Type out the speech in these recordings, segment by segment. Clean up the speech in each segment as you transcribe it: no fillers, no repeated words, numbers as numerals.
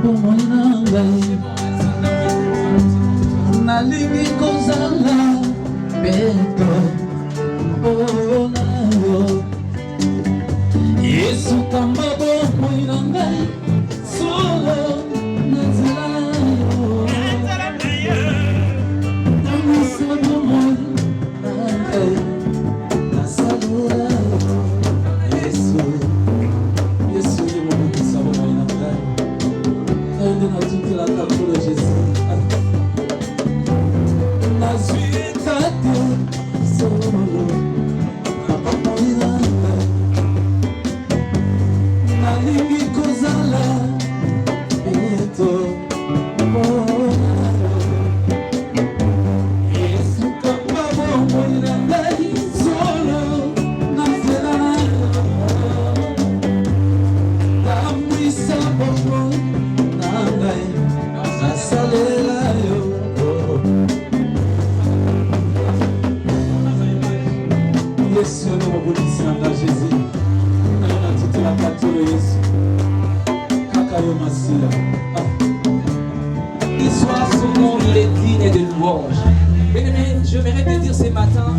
bomoi na ngai nalingi kozala peto mpona yo Yesu kamba bomoi na ngai solo na nzela yo namisa bomoi na ngai nasalela Yesu Yesu ye mobikisa bomoi na ngai aende natutelaka nkolo Jésus nazwika te solo na bomoi na ngai nalingi kozala peto mpona yo Yesu kamba bomoi na ngai solo na nzela na yo tamwisa bomoi na ngai nasalela yo Yesu yo mobulisi na ngai Jésus nayo natutelaka tolo Yesu kaka yo masiya Il soit son nom, il est digne de louange. Bien-aimé, j'aimerais te dire ce matin,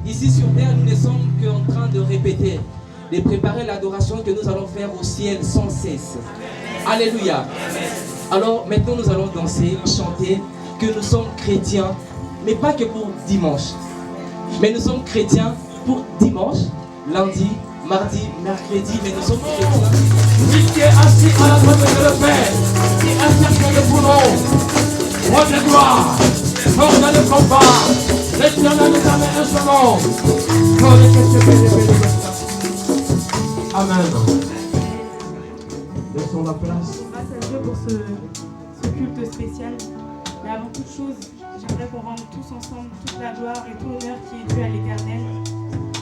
ici sur terre, nous ne sommes qu'en train de répéter, de préparer l'adoration que nous allons faire au ciel sans cesse. Alléluia. Alors maintenant nous allons danser, chanter que nous sommes chrétiens, mais pas que pour dimanche. Mais nous sommes chrétiens pour dimanche, lundi, mardi, mercredi, mais nous sommes chrétiens. Lui qui est assis à la droite de le Père, qui intercède pour nous, roi de gloire, fort dans le combat, l'éternel nous a mis un seul nom. Amen. Laissons la place. Grâce à Dieu pour ce culte spécial. Mais avant toute chose, j'aimerais qu'on rende tous ensemble toute la gloire et tout l'honneur qui est dû à l'Éternel.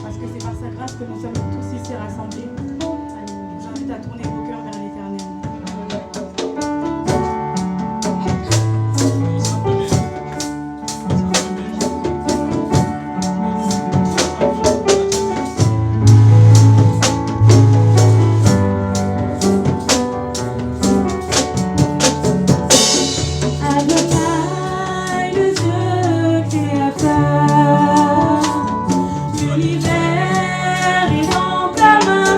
Parce que c'est par sa grâce que nous sommes tous ici rassemblés. Je vous invite à tourner vos cœurs vers l'Éternel. L'univers est dans ta main.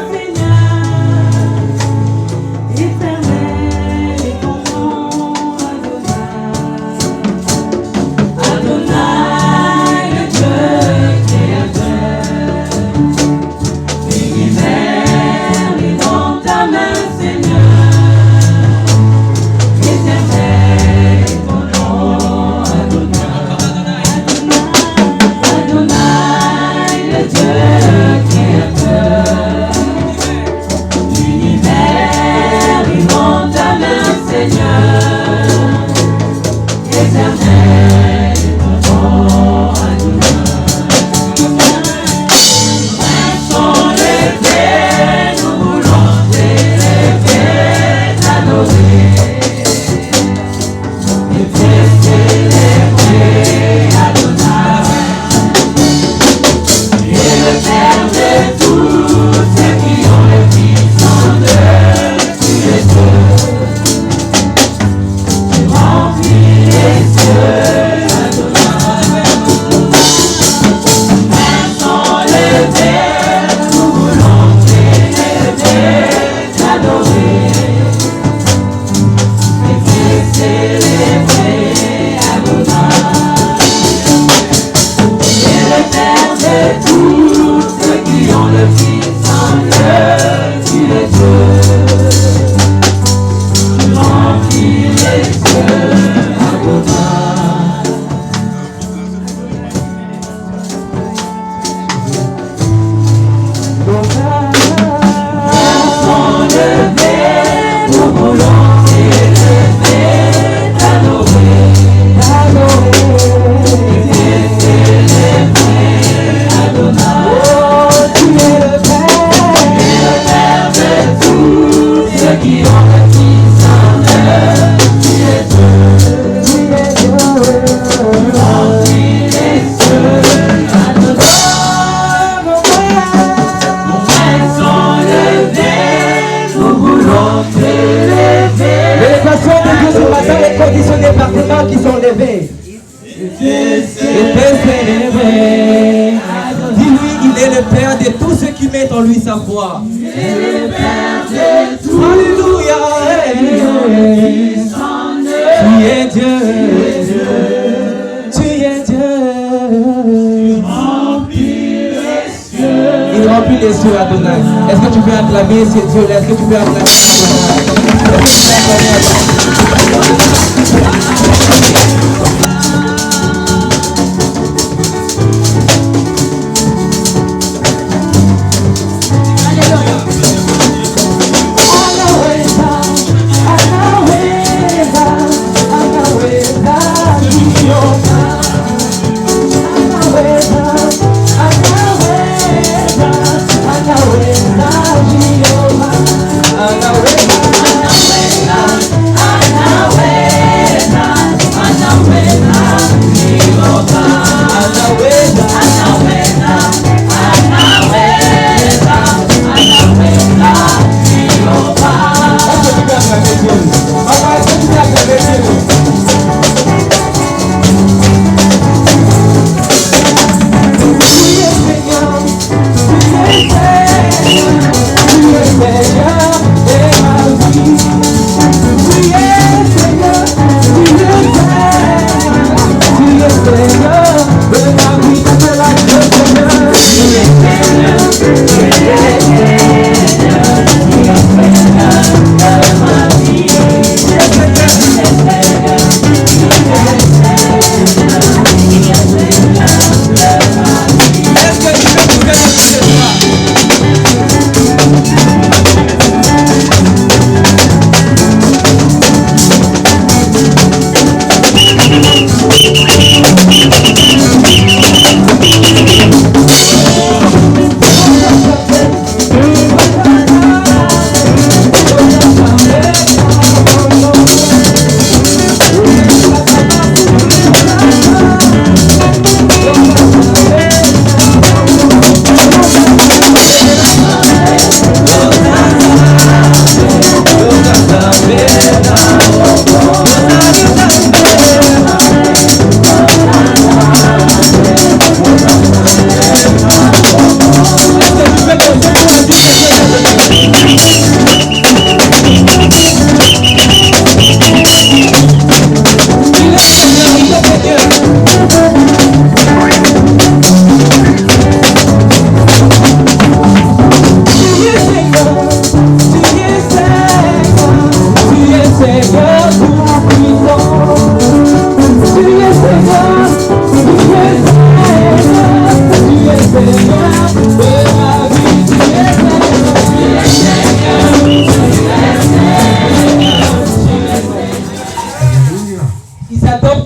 tous ceux qui mettent en lui sa foi. Alléluia. Tu es Dieu. Tu es Dieu. Il remplit les cieux, Adonai. Est-ce que tu peux acclamer ces dieux-là? Est-ce que tu peux acclamer ces dieux-là? Est-ce que tu peux acclamer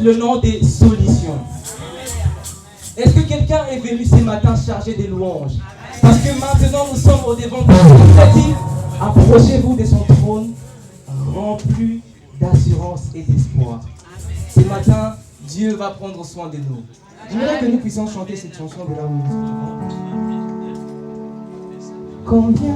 le nom des solutions. Est-ce que quelqu'un est venu ce matin chargé des louanges? Parce que maintenant nous sommes au devant de Dieu. Il a dit, approchez-vous de son trône rempli d'assurance et d'espoir. Ce matin, Dieu va prendre soin de nous. J'aimerais que nous puissions chanter cette chanson de là où nous sommes. Combien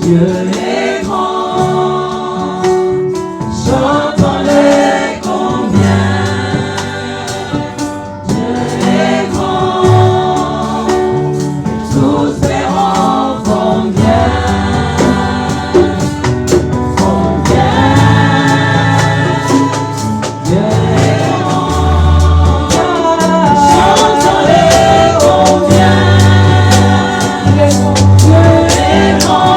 Dieu est grand, chantons-le combien. Dieu est grand, et tous verront combien. Combien Dieu est grand, chantons-le combien. Dieu est grand.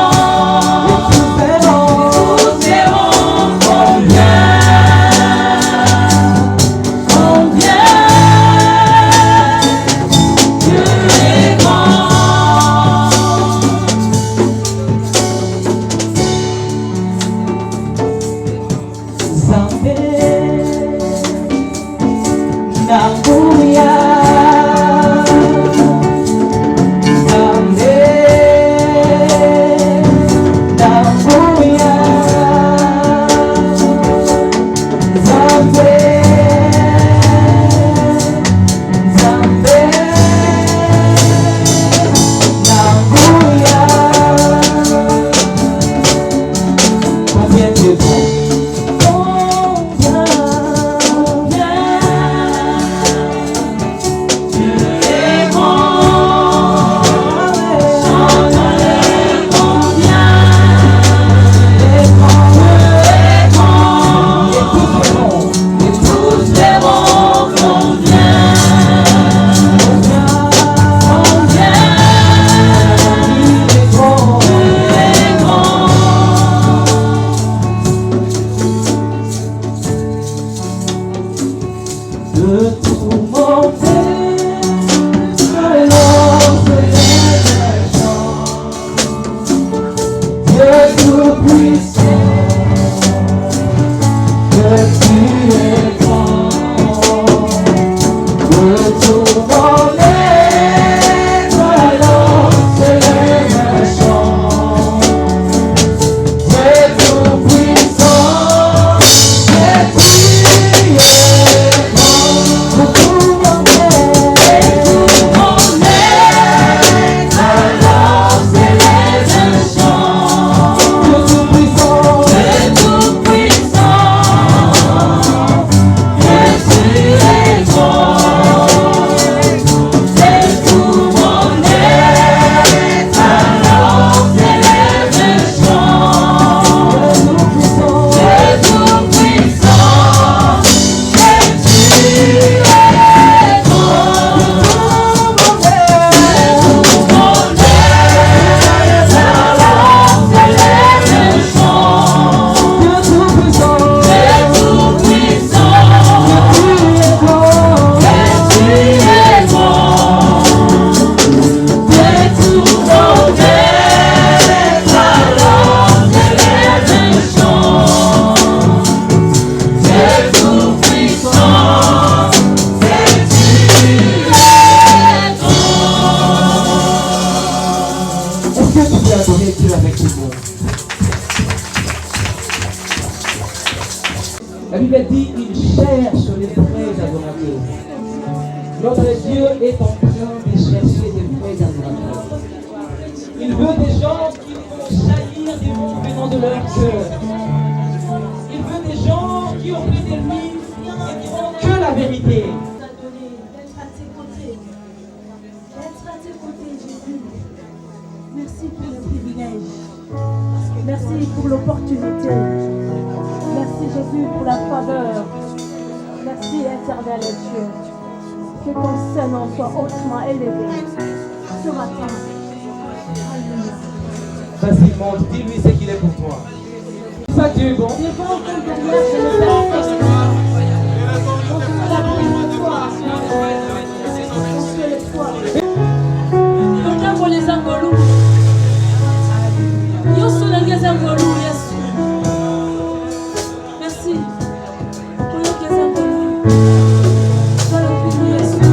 que tu peux adorer Dieu avec tout le monde? La Bible dit il cherche les vrais adorateurs. Notre Dieu est en train de chercher des vrais adorateurs. Il veut des gens qui vont jaillir des mots venant de leur cœur. Il veut des gens qui ont pris des lui et qui font que la vérité. D'être à tes côtés. D'être à tes côtés, Jésus. Merci pour le privilège. Merci pour l'opportunité. Merci Jésus pour la faveur. Merci éternel Dieu. Que ton Saint-Nom soit hautement élevé ce matin. Alléluia. Vas-y, monte, dis-lui ce qu'il est pour toi. Ça, Dieu est bon. Il est bon comme derrière, je le manifeste. On se fait la pluie de toi. On se fait le toi. Otambo les angolu. Yoso na les angolu, Yesu. Merci. Pour les angolu. Sois le plus Yesu.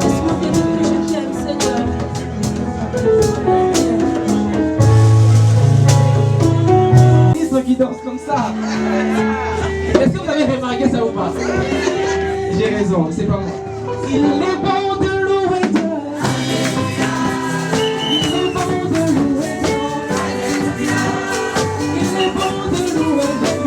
Laisse-moi bien que je t'aime, Seigneur. Ministre qui danse comme ça. Est-ce que vous avez remarqué ça ou pas? J'ai raison, c'est pas moi. Il est bon de louer Dieu. Il est bon de louer Dieu. Il est bon de louer Dieu.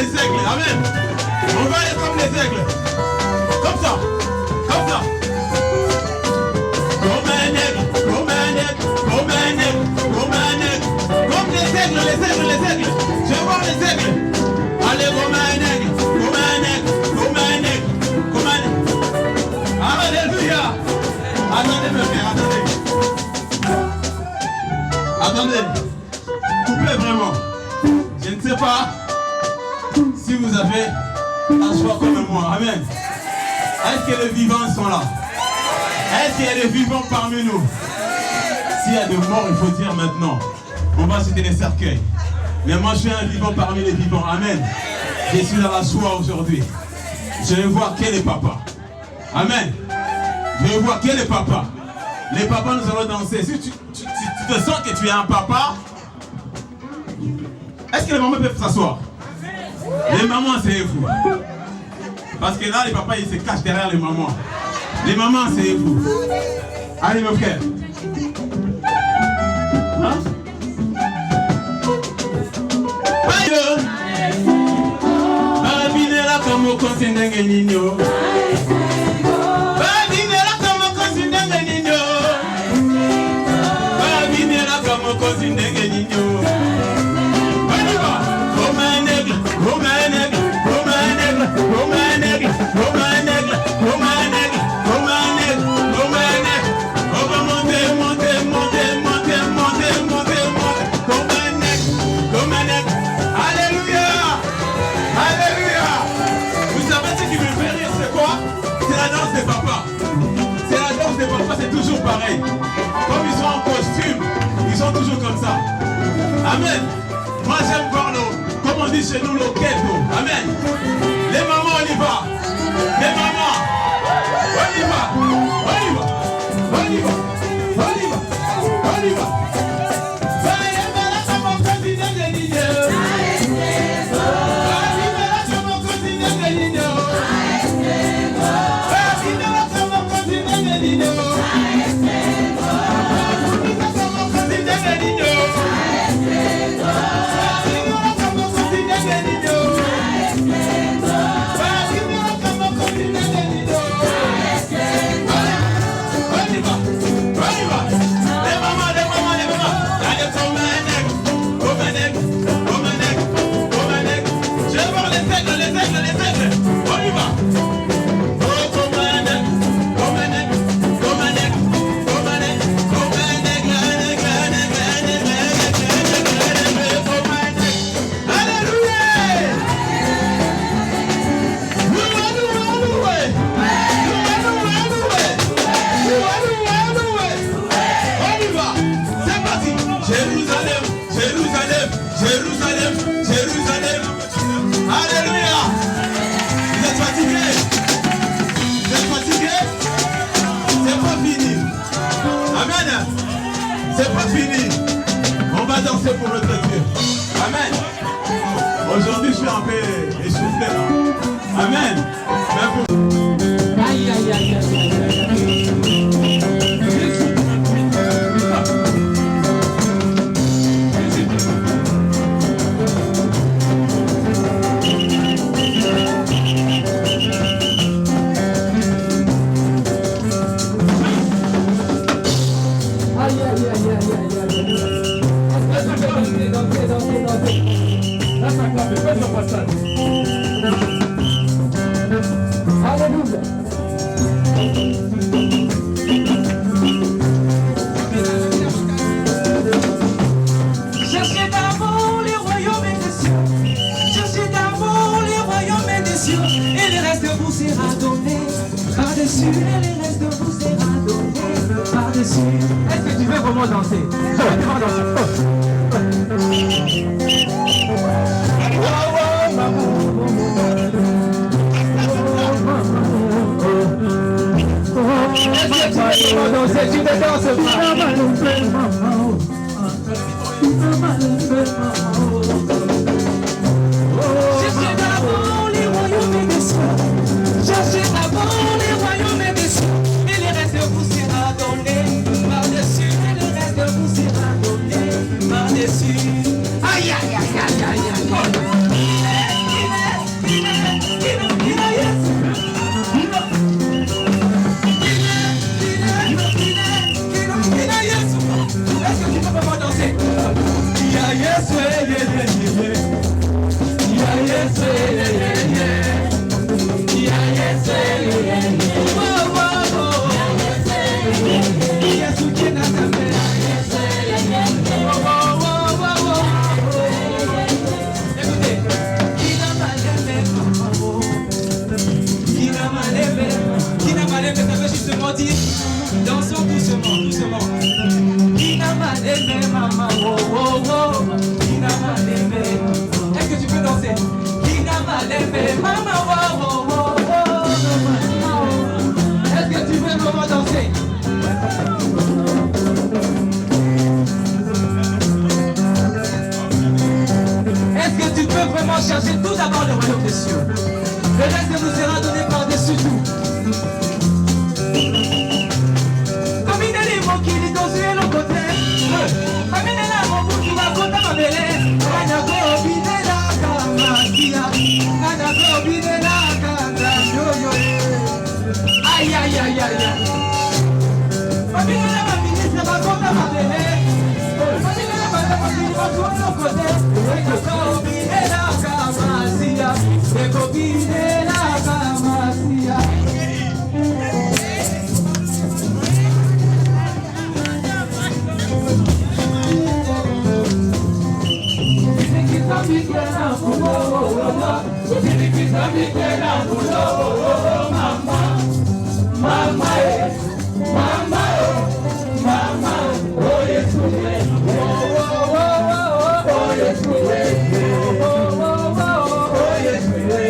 les aigles. Amen. On va aller comme les aigles. Comme ça. Comme ça. Comme un aigle. Comme un aigle. Comme un aigle. Comme un aigle. Comme les aigles. Les aigles. Les aigles. Je vais voir les aigles. Allez, comme un aigle. Comme un aigle. Comme un aigle. Comme un aigle. Alléluia. Attendez, mes frères. Attendez. Attendez. Coupez vraiment. Je ne sais pas si vous avez la joie comme moi. Amen. Est-ce que les vivants sont là? Est-ce qu'il y a des vivants parmi nous? S'il y a des morts, il faut dire maintenant. On va citer les cercueils. Mais moi, je suis un vivant parmi les vivants. Amen. Je suis dans la joie aujourd'hui. Je vais voir quel est papa. Amen. Je vais voir quel est papa. Les papas, nous allons danser. Si tu te sens que tu es un papa, est-ce que les mamans peuvent s'asseoir? Les mamans, c'est vous. Parce que là, les papas, ils se cachent derrière les mamans. Les mamans, c'est vous. Allez, mes frères. Hein? Pareil. Comme ils sont en costume, ils sont toujours comme ça. Amen. Moi j'aime voir comme on dit chez nous, le ghetto. Amen. Les mamans, on y va. Les mamans, on y va. On y va. On y va. On y va. On y va. C'est pas fini. On va danser pour notre Dieu. Amen. Aujourd'hui, je suis un peu essoufflé là. Amen. Aïe, aïe, aïe, aïe, aïe, Alléluia. Cherchez d'abord les royaumes et les cieux. Cherchez d'abord les royaumes et les cieux. Et le reste vous sera donné par-dessus. Et le reste vous sera donné par-dessus. Est-ce que tu veux vraiment danser? Je vais vraiment danser. Tu me danses Cherchez d'abord les royaumes et les cieux. Cherchez d'abord les royaumes et les cieux. Et le reste vous sera donné par-dessus. Et le reste vous sera donné par-dessus. Aïe, aïe, aïe, aïe, aïe, aïe. sentir. Dansons doucement, doucement. Kinamaleme mama, oh oh oh. Kinamaleme. Est-ce que tu peux danser? Kinamaleme mama, oh oh oh oh. Est-ce que tu veux vraiment danser? Est-ce que tu peux vraiment chercher tout d'abord le royaume des cieux? Le reste vous sera donné par-dessus tout. Aïe aïe aïe aïe aïe.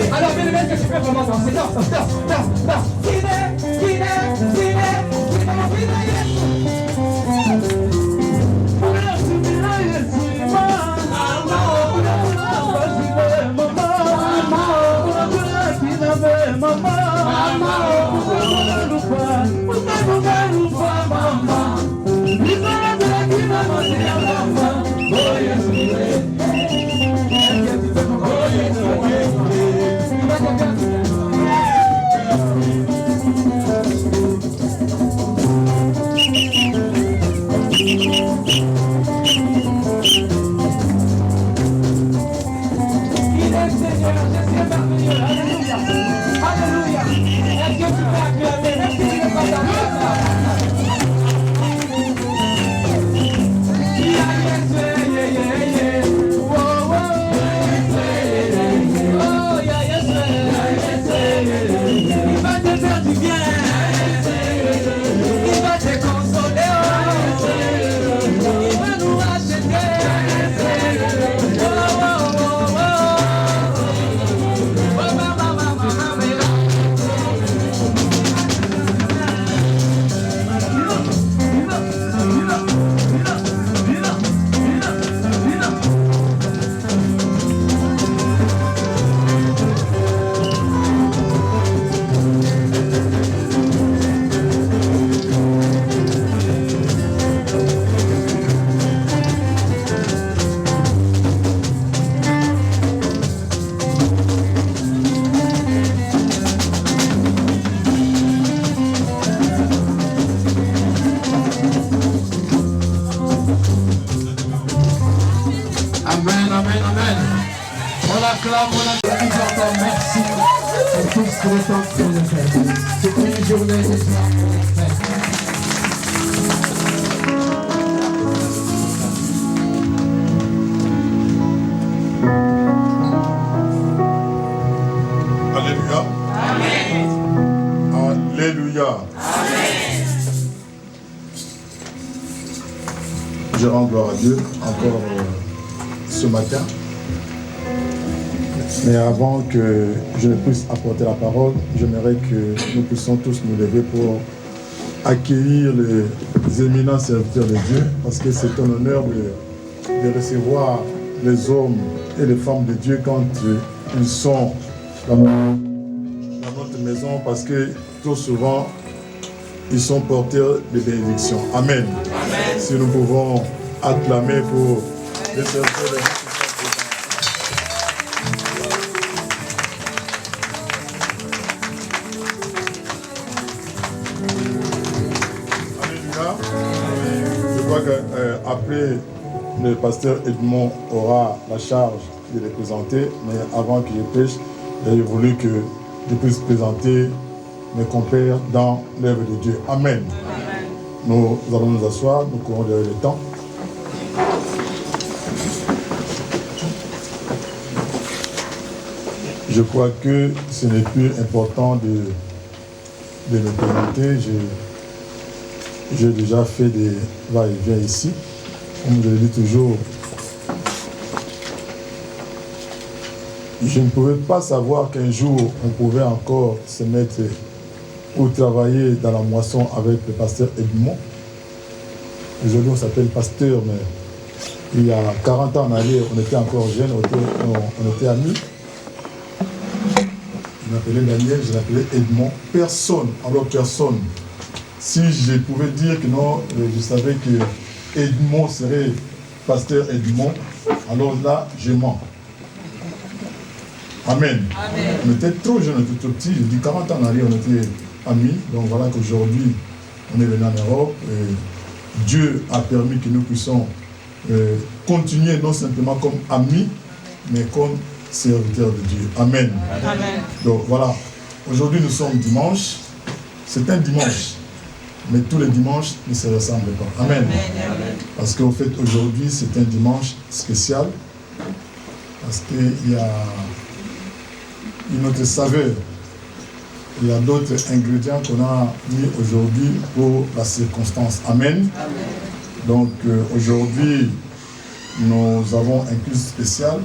Alors, bien aimé, est-ce que tu peux vraiment danser? Danse, danse, danse, danse. Amen, amen, amen. On acclame, on acclame encore. Merci pour tout ce que le temps que vous avez fait. C'est une journée de joie pour les fêtes. Alléluia. Amen. Alléluia. Je rends gloire à Dieu encore ce matin. Mais avant que je ne puisse apporter la parole, j'aimerais que nous puissions tous nous lever pour accueillir les éminents serviteurs de Dieu, parce que c'est un honneur de recevoir les hommes et les femmes de Dieu quand ils sont dans notre maison, parce que trop souvent, ils sont porteurs de bénédictions. Amen. Amen. Si nous pouvons acclamer pour les serviteurs de Dieu. Après, le pasteur Edmond aura la charge de les présenter, mais avant que je prêche, j'ai voulu que je puisse présenter mes compères dans l'œuvre de Dieu. Amen. Amen. Nous allons nous asseoir, nous courons derrière le temps. Je crois que ce n'est plus important de me présenter. J'ai déjà fait des va-et-vient ici. Comme je le dis toujours, je ne pouvais pas savoir qu'un jour on pouvait encore se mettre ou travailler dans la moisson avec le pasteur Edmond. Aujourd'hui on s'appelle pasteur, mais il y a 40 ans en arrière, on était encore jeunes, on était amis. Je m'appelais Daniel, je l'appelais Edmond. Personne, alors personne. Si je pouvais dire que non, je savais que Edmond serait pasteur Edmond, alors là, je mens. Amen. Amen. On était trop jeunes, on était trop petits. Je dis 40 ans en arrière, on était amis. Donc voilà qu'aujourd'hui, on est venu en Europe. Et Dieu a permis que nous puissions continuer non simplement comme amis, mais comme serviteurs de Dieu. Amen. Amen. Donc voilà, aujourd'hui nous sommes dimanche. C'est un dimanche, mais tous les dimanches ne se ressemblent pas. Amen. Amen. Parce qu'en fait aujourd'hui c'est un dimanche spécial, parce qu'il y a une autre saveur. Il y a d'autres ingrédients qu'on a mis aujourd'hui pour la circonstance. Amen. Amen. Donc aujourd'hui, nous avons un culte spécial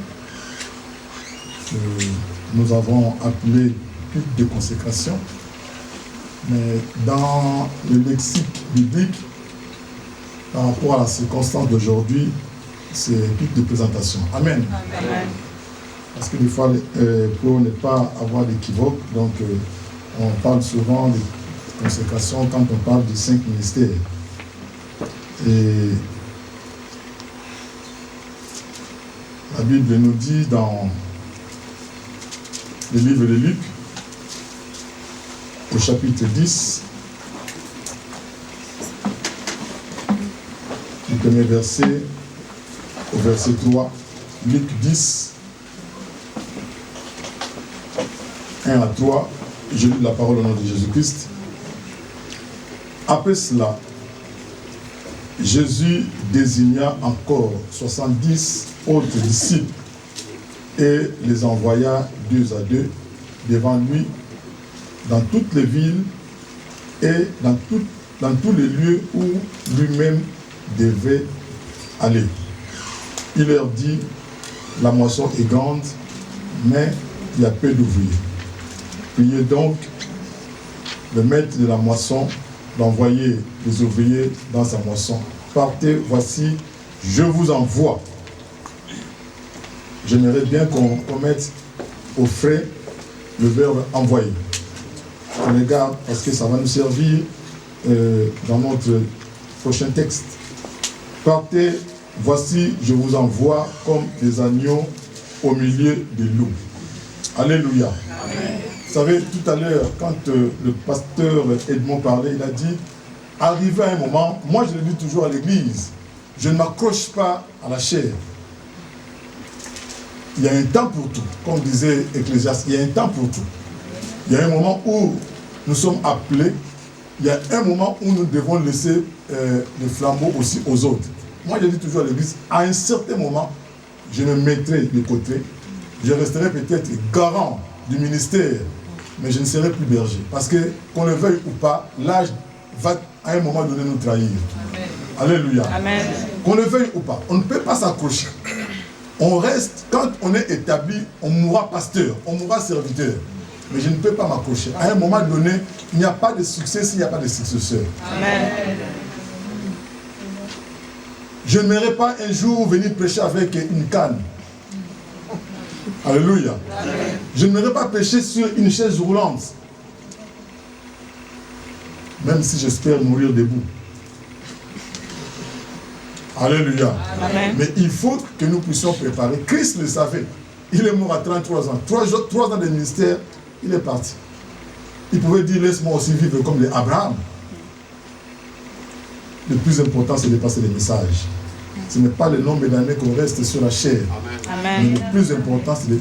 que nous avons appelé culte de consécration. Mais dans le lexique biblique, par rapport à la circonstance d'aujourd'hui, c'est culte de présentation. Amen. Amen. Parce que des fois, pour ne pas avoir d'équivoque, donc on parle souvent de consécration quand on parle des 5 ministères. Et la Bible nous dit dans le livre de Luc, au chapitre 10, du premier verset au verset 3, Luc 10, 1 à 3, je lis la parole au nom de Jésus-Christ. Après cela, Jésus désigna encore 70 autres disciples et les envoya 2 à 2 devant lui dans toutes les villes et dans tous les lieux où lui-même devait aller. Il leur dit, la moisson est grande, mais il y a peu d'ouvriers. Priez donc le maître de la moisson d'envoyer les ouvriers dans sa moisson. Partez, voici, je vous envoie. J'aimerais bien qu'on mette au frais le verbe envoyer. On regarde parce que ça va nous servir dans notre prochain texte. Partez, voici, je vous envoie comme des agneaux au milieu des loups. Alléluia. Amen. Vous savez, tout à l'heure, quand le pasteur Edmond parlait, il a dit, arrivé à un moment, moi je le dis toujours à l'église, je ne m'accroche pas à la chair. Il y a un temps pour tout, comme disait Ecclésiaste, il y a un temps pour tout. Il y a un moment où nous sommes appelés, il y a un moment où nous devons laisser le flambeau aussi aux autres. Moi je dis toujours à l'église, à un certain moment, je me mettrai de côté, je resterai peut-être garant du ministère, mais je ne serai plus berger. Parce que, qu'on le veuille ou pas, l'âge va à un moment donné nous trahir. Amen. Alléluia. Amen. Qu'on le veuille ou pas, on ne peut pas s'accrocher. On reste, quand on est établi, on mourra pasteur, on mourra serviteur. Mais je ne peux pas m'accrocher. À un moment donné, il n'y a pas de succès s'il n'y a pas de successeur. Amen. Je n'aimerais pas un jour venir prêcher avec une canne. Alléluia. Amen. Je n'aimerais pas prêcher sur une chaise roulante. Même si j'espère mourir debout. Alléluia. Amen. Mais il faut que nous puissions préparer. Christ le savait. Il est mort à 33 ans. 3 ans de ministère, il est parti. Il pouvait dire, laisse-moi aussi vivre comme les Abraham. Le plus important, c'est de passer les messages. Ce n'est pas le nombre d'années qu'on reste sur la chair. Amen. Mais le plus important, c'est de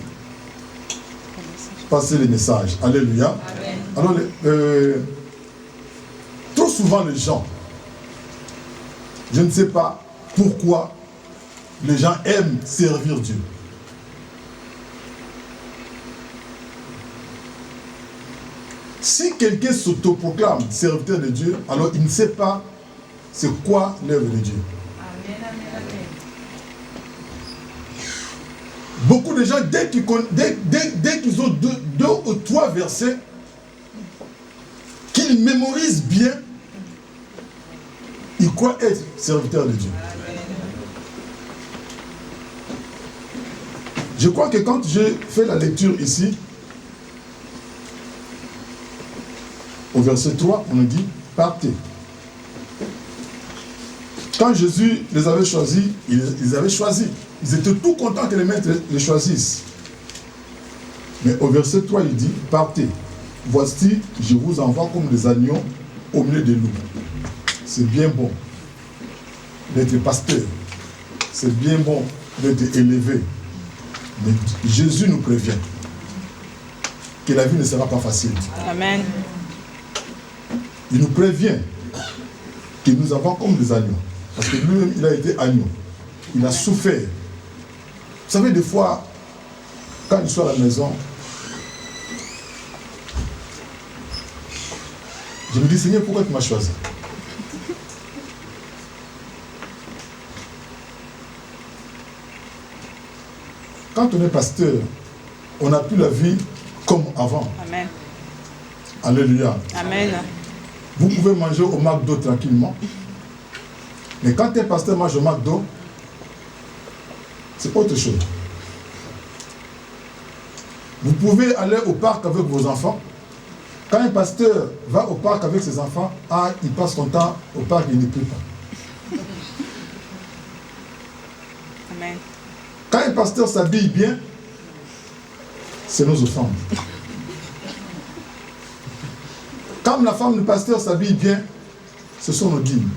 passer les messages. Alléluia. Amen. Alors, trop souvent, les gens, je ne sais pas pourquoi les gens aiment servir Dieu. Si quelqu'un s'autoproclame serviteur de Dieu, alors il ne sait pas c'est quoi l'œuvre de Dieu. Beaucoup de gens, dès qu'ils ont deux ou trois versets, qu'ils mémorisent bien, ils croient être serviteurs de Dieu. Je crois que quand j'ai fait la lecture ici, au verset 3, on nous dit, partez. Quand Jésus les avait choisis, ils avaient choisi. Ils étaient tout contents que les maîtres les choisissent. Mais au verset 3, il dit, partez. Voici, je vous envoie comme des agneaux au milieu des loups. C'est bien bon d'être pasteur. C'est bien bon d'être élevé. Mais Jésus nous prévient que la vie ne sera pas facile. Amen. Il nous prévient que nous avons comme des agneaux. Parce que lui-même, il a été agneau. Il a souffert. Vous savez, des fois, quand je suis à la maison, je me dis, Seigneur, pourquoi tu m'as choisi? Quand on est pasteur, on n'a plus la vie comme avant. Amen. Alléluia. Amen. Vous pouvez manger au McDo tranquillement. Mais quand un pasteur mange au McDo, c'est autre chose. Vous pouvez aller au parc avec vos enfants. Quand un pasteur va au parc avec ses enfants, il passe son temps au parc et il ne prie pas. Amen. Quand un pasteur s'habille bien, c'est nos offrandes. Quand la femme du pasteur s'habille bien, ce sont nos dîmes.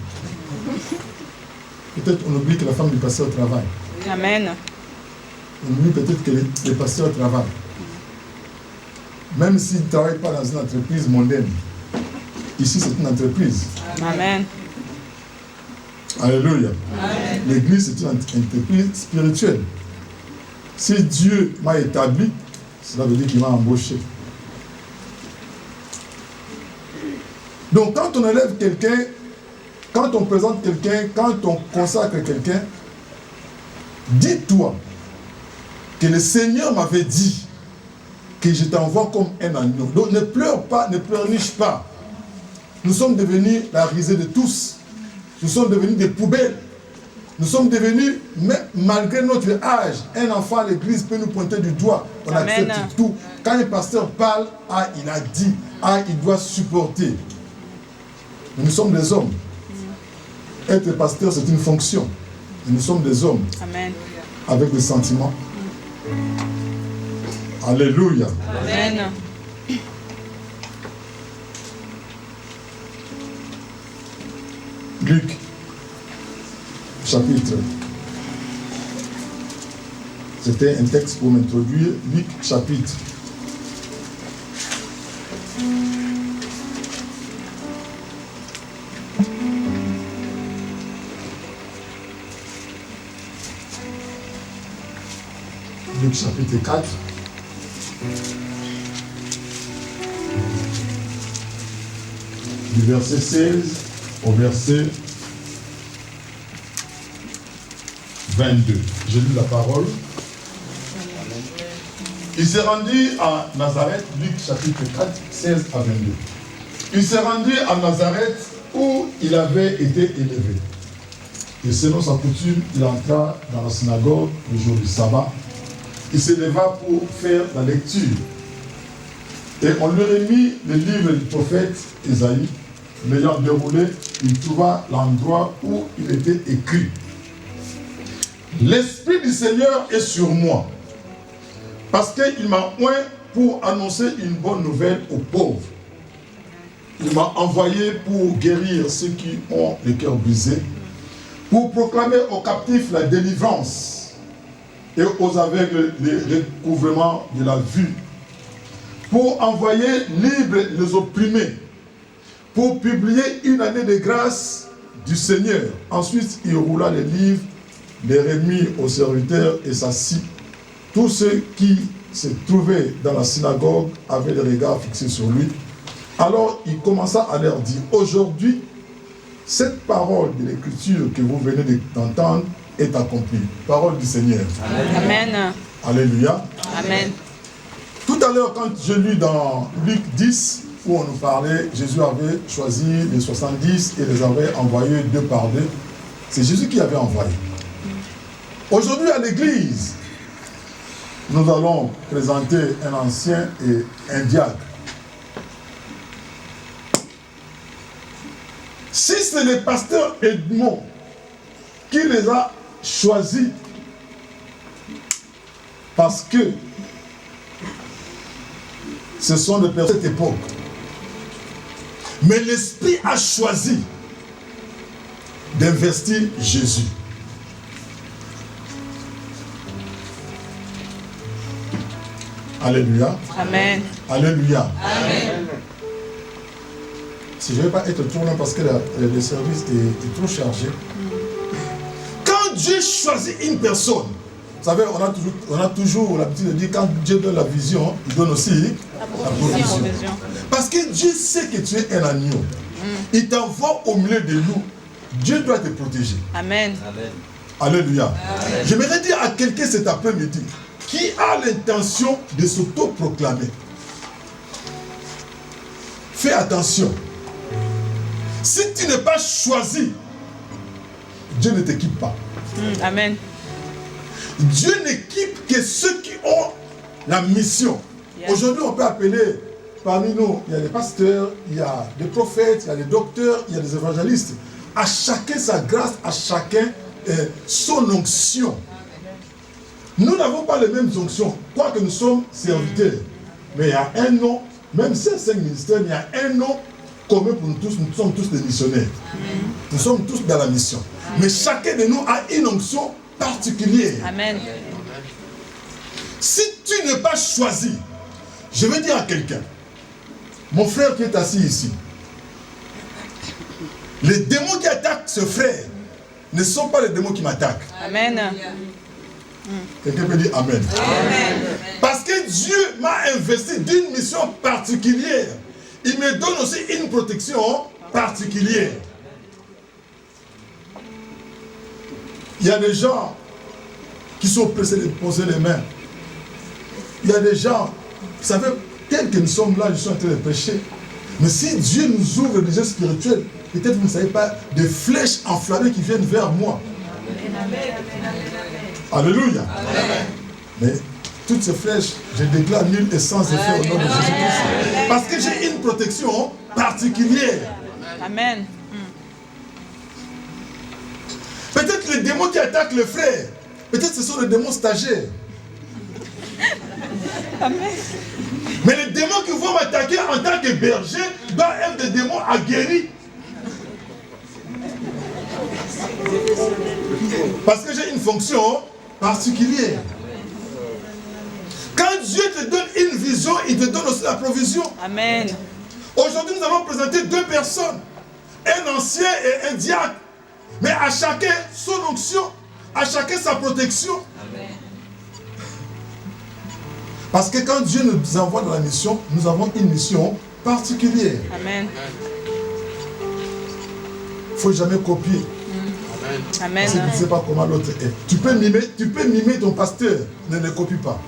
Peut-être on oublie que la femme du pasteur travaille. Amen. On oublie peut-être que les pasteurs travaillent. Même s'ils ne travaillent pas dans une entreprise mondaine. Ici, c'est une entreprise. Amen. Alléluia. L'église, c'est une entreprise spirituelle. Si Dieu m'a établi, cela veut dire qu'il m'a embauché. Donc, quand on élève quelqu'un, quand on présente quelqu'un, quand on consacre quelqu'un, dis-toi que le Seigneur m'avait dit que je t'envoie comme un agneau. Donc ne pleure pas, ne pleurniche pas. Nous sommes devenus la risée de tous. Nous sommes devenus des poubelles. Nous sommes devenus, malgré notre âge, un enfant à l'église peut nous pointer du doigt. On Amen. Accepte tout. Quand un pasteur parle, il a dit, il doit supporter. Mais nous sommes des hommes. Être pasteur, c'est une fonction. Et nous sommes des hommes. Amen. Avec des sentiments. Alléluia. Amen. Luc, chapitre. C'était un texte pour m'introduire. Luc, chapitre. Luc, chapitre 4. Du verset 16 au verset 22. J'ai lu la parole. Il s'est rendu à Nazareth, Luc chapitre 4, 16 à 22. Il s'est rendu à Nazareth où il avait été élevé. Et selon sa coutume, il entra dans la synagogue le jour du sabbat. Il se leva pour faire la lecture. Et on lui remit le livre du prophète Ésaïe. L'ayant déroulé, il trouva l'endroit où il était écrit. L'Esprit du Seigneur est sur moi, parce qu'il m'a oint pour annoncer une bonne nouvelle aux pauvres. Il m'a envoyé pour guérir ceux qui ont le cœur brisé, pour proclamer aux captifs la délivrance et aux aveugles le recouvrement de la vue, pour envoyer libres les opprimés, pour publier une année de grâce du Seigneur. Ensuite, il roula les livres, les remit aux serviteurs et s'assit. Tous ceux qui se trouvaient dans la synagogue avaient les regards fixés sur lui. Alors il commença à leur dire, aujourd'hui, cette parole de l'Écriture que vous venez d'entendre est accomplie. Parole du Seigneur. Amen. Alléluia. Amen. Tout à l'heure, quand je lis dans Luc 10, où on nous parlait, Jésus avait choisi les 70 et les avait envoyés 2 par 2. C'est Jésus qui avait envoyé. Aujourd'hui, à l'église, nous allons présenter un ancien et un diacre. Si c'est le pasteur Edmond qui les a choisis, parce que ce sont des personnes de cette époque, mais l'Esprit a choisi d'investir Jésus. Alléluia. Amen. Alléluia. Amen. Si je ne vais pas être tournant parce que le service est trop chargé. Quand Dieu choisit une personne, vous savez, on a toujours l'habitude de dire quand Dieu donne la vision, il donne aussi la provision. Parce que Dieu sait que tu es un agneau. Il t'envoie au milieu de nous. Dieu doit te protéger. Amen. Alléluia. J'aimerais dire à quelqu'un cet après-midi qui a l'intention de s'auto-proclamer. Fais attention. Si tu n'es pas choisi, Dieu ne t'équipe pas. Amen. Dieu n'équipe que ceux qui ont la mission. Aujourd'hui, on peut appeler parmi nous, il y a des pasteurs, il y a des prophètes, il y a des docteurs, il y a des évangélistes. À chacun sa grâce, à chacun son onction. Nous n'avons pas les mêmes onctions, quoique nous sommes serviteurs. Mais il y a un nom, même si c'est 5 ministères, il y a un nom commun pour nous tous, nous sommes tous des missionnaires. Nous sommes tous dans la mission. Mais chacun de nous a une onction particulière. Amen. Si tu n'es pas choisi, je vais dire à quelqu'un, mon frère qui est assis ici, les démons qui attaquent ce frère ne sont pas les démons qui m'attaquent. Amen. Quelqu'un peut dire Amen. Amen. Parce que Dieu m'a investi d'une mission particulière. Il me donne aussi une protection particulière. Il y a des gens qui sont pressés de poser les mains. Il y a des gens, vous savez, tels que nous sommes là, je suis en train de prêcher. Mais si Dieu nous ouvre les yeux spirituels, peut-être vous ne savez pas, des flèches enflammées qui viennent vers moi. Alléluia. Amen. Mais toutes ces flèches, je déclare nul et sans effet au nom de Jésus-Christ. Parce que j'ai une protection particulière. Amen. Peut-être les démons qui attaquent le frère, peut-être ce sont les démons stagiaires. Amen. Mais les démons qui vont m'attaquer en tant que berger doivent être des démons aguerris. Parce que j'ai une fonction particulière. Quand Dieu te donne une vision, il te donne aussi la provision. Amen. Aujourd'hui, nous allons présenter 2 personnes. Un ancien et un diacre. Mais à chacun son onction, à chacun sa protection. Amen. Parce que quand Dieu nous envoie dans la mission, nous avons une mission particulière. Amen. Il ne faut jamais copier. Amen. Si tu ne sais pas comment l'autre est. Tu peux mimer ton pasteur, ne le copie pas.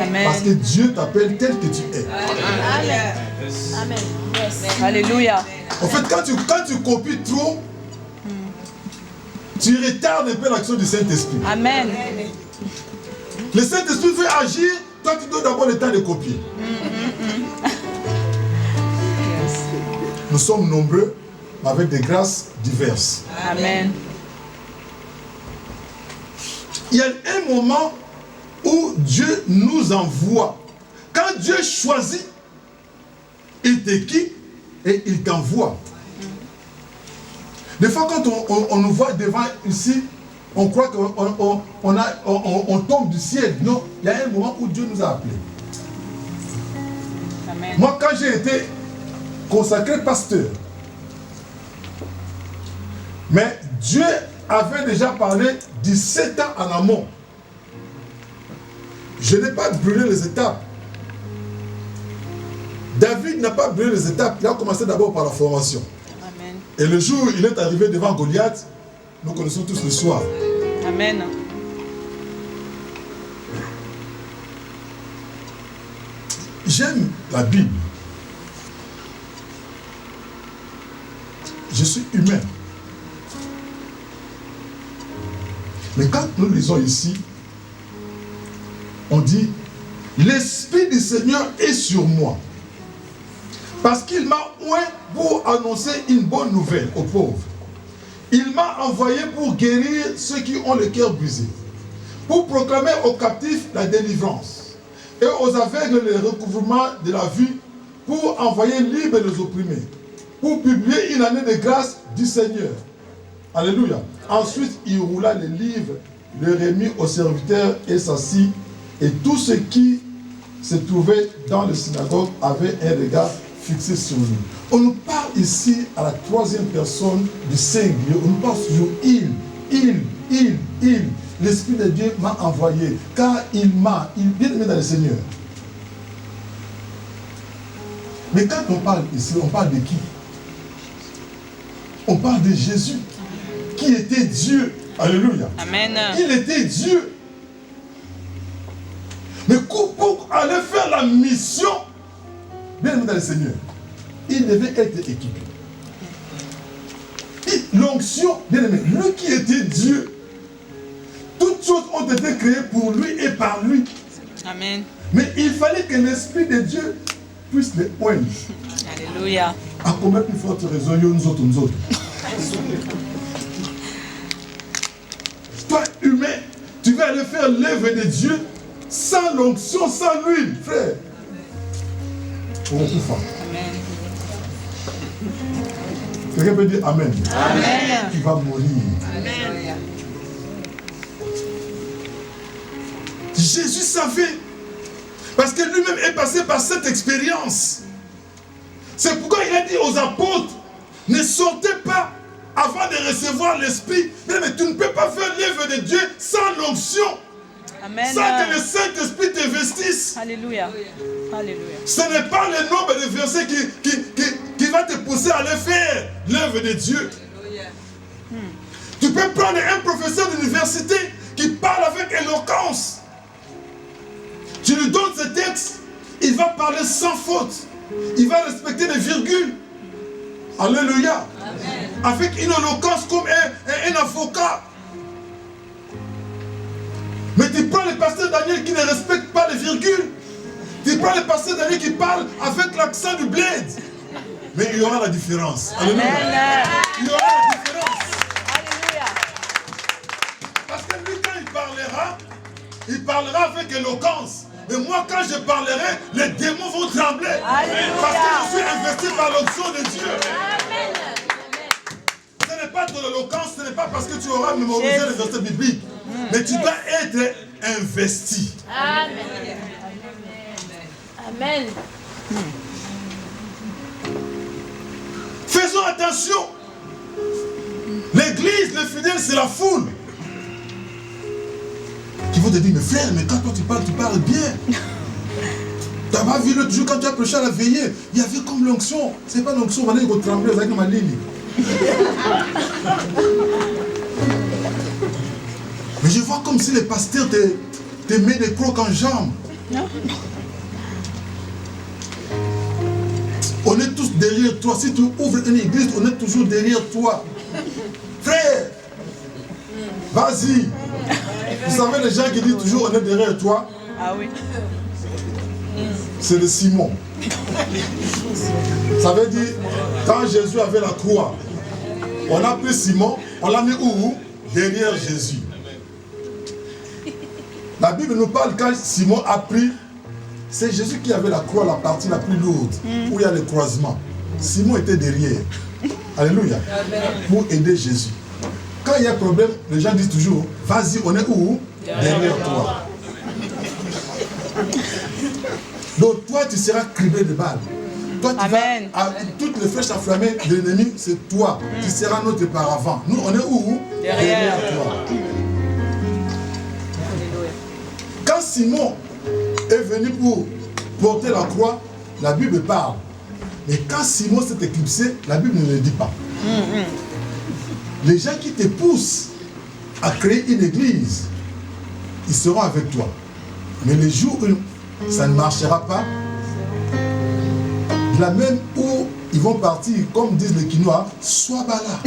Amen. Parce que Dieu t'appelle tel que tu es. Amen. Amen. Yes. Alléluia. En fait, quand tu copies trop, tu retardes un peu l'action du Saint-Esprit. Amen. Le Saint-Esprit veut agir, toi tu dois d'abord le temps de copier. Nous sommes nombreux avec des grâces diverses. Amen. Il y a un moment où Dieu nous envoie. Quand Dieu choisit, il t'équipe et il t'envoie. Des fois, quand on nous voit devant ici, on croit qu'on tombe du ciel. Non, il y a un moment où Dieu nous a appelés. Amen. Moi, quand j'ai été consacré pasteur, mais Dieu avait déjà parlé 17 ans en amont. Je n'ai pas brûlé les étapes. David n'a pas brûlé les étapes. Il a commencé d'abord par la formation. Amen. Et le jour où il est arrivé devant Goliath, nous connaissons tous l'histoire. Amen. J'aime la Bible. Je suis humain. Mais quand nous lisons ici, on dit, l'Esprit du Seigneur est sur moi. Parce qu'il m'a oint pour annoncer une bonne nouvelle aux pauvres. Il m'a envoyé pour guérir ceux qui ont le cœur brisé, pour proclamer aux captifs la délivrance, et aux aveugles le recouvrement de la vue, pour envoyer libres les opprimés, pour publier une année de grâce du Seigneur. Alléluia. Ensuite, il roula les livres, le remit aux serviteurs et s'assit, et tous ceux qui se trouvaient dans le synagogue avaient un regard fixé sur lui. On nous parle ici à la troisième personne du singulier. On nous parle toujours il. L'Esprit de Dieu m'a envoyé, car il bien aimé dans le Seigneur. Mais quand on parle ici, on parle de qui? On parle de Jésus, qui était Dieu. Alléluia. Amen. Il était Dieu. Mais pour aller faire la mission, bien aimé dans le Seigneur, il devait être équipé. L'onction, bien aimé, lui qui était Dieu, toutes choses ont été créées pour lui et par lui. Amen. Mais il fallait que l'Esprit de Dieu puisse les oindre. Alléluia. À combien plus forte raison, nous autres. Toi, humain, tu vas aller faire l'œuvre de Dieu sans l'onction, sans l'huile, frère. Amen. Quelqu'un peut dire Amen. Amen. Tu vas mourir. Amen. Jésus savait. Parce que lui-même est passé par cette expérience. C'est pourquoi il a dit aux apôtres, ne sortez pas avant de recevoir l'Esprit. Mais tu ne peux pas faire l'œuvre de Dieu sans l'onction. Amen. Sans que le Saint-Esprit te vestisse. Alléluia. Alléluia. Ce n'est pas le nombre de versets qui va te pousser à aller faire l'œuvre de Dieu. Tu peux prendre un professeur d'université qui parle avec éloquence. Tu lui donnes ce texte, il va parler sans faute. Il va respecter les virgules. Alléluia. Amen. Avec une éloquence comme un avocat. Mais tu prends le pasteur Daniel qui ne respecte pas les virgules. Tu prends le pasteur Daniel qui parle avec l'accent du bled. Mais il y aura la différence. Alléluia. Il y aura la différence. Alléluia. Parce que lui, quand il parlera avec éloquence. Mais moi, quand je parlerai, les démons vont trembler. Alléluia. Parce que je suis investi par l'onction de Dieu. Amen. Ce n'est pas de l'éloquence, ce n'est pas parce que tu auras mémorisé les versets bibliques. Mais tu dois être investi. Amen. Amen. Faisons attention. L'église, les fidèles, c'est la foule. Qui vont te dire, mais frère, mais quand toi tu parles bien. Tu n'as pas vu l'autre jour quand tu as prêché à la veillée, il y avait comme l'onction. Ce n'est pas l'onction, on va dire trembler avec ma ligne. Mais je vois comme si les pasteurs te mettent des crocs en jambes. Non. On est tous derrière toi. Si tu ouvres une église, on est toujours derrière toi. Frère, vas-y. Vous savez, les gens qui disent toujours on est derrière toi. Ah oui. C'est le Simon. Ça veut dire, quand Jésus avait la croix, on a pris Simon, on l'a mis où? Derrière Jésus. La Bible nous parle quand Simon a pris, c'est Jésus qui avait la croix, la partie la plus lourde, où il y a le croisement. Simon était derrière. Alléluia. Pour aider Jésus. Quand il y a un problème, les gens disent toujours, vas-y, on est où? Derrière toi. Donc toi, tu seras criblé de balles. Toi, tu Amen. vas, toutes les flèches enflammées de l'ennemi, c'est toi. Tu seras notre paravent. Nous, on est où? Derrière toi. Quand Simon est venu pour porter la croix, la Bible parle. Mais quand Simon s'est éclipsé, la Bible ne le dit pas. Les gens qui te poussent à créer une église, ils seront avec toi. Mais les jours où ça ne marchera pas, de la même où ils vont partir, comme disent les Quinois, sois bala.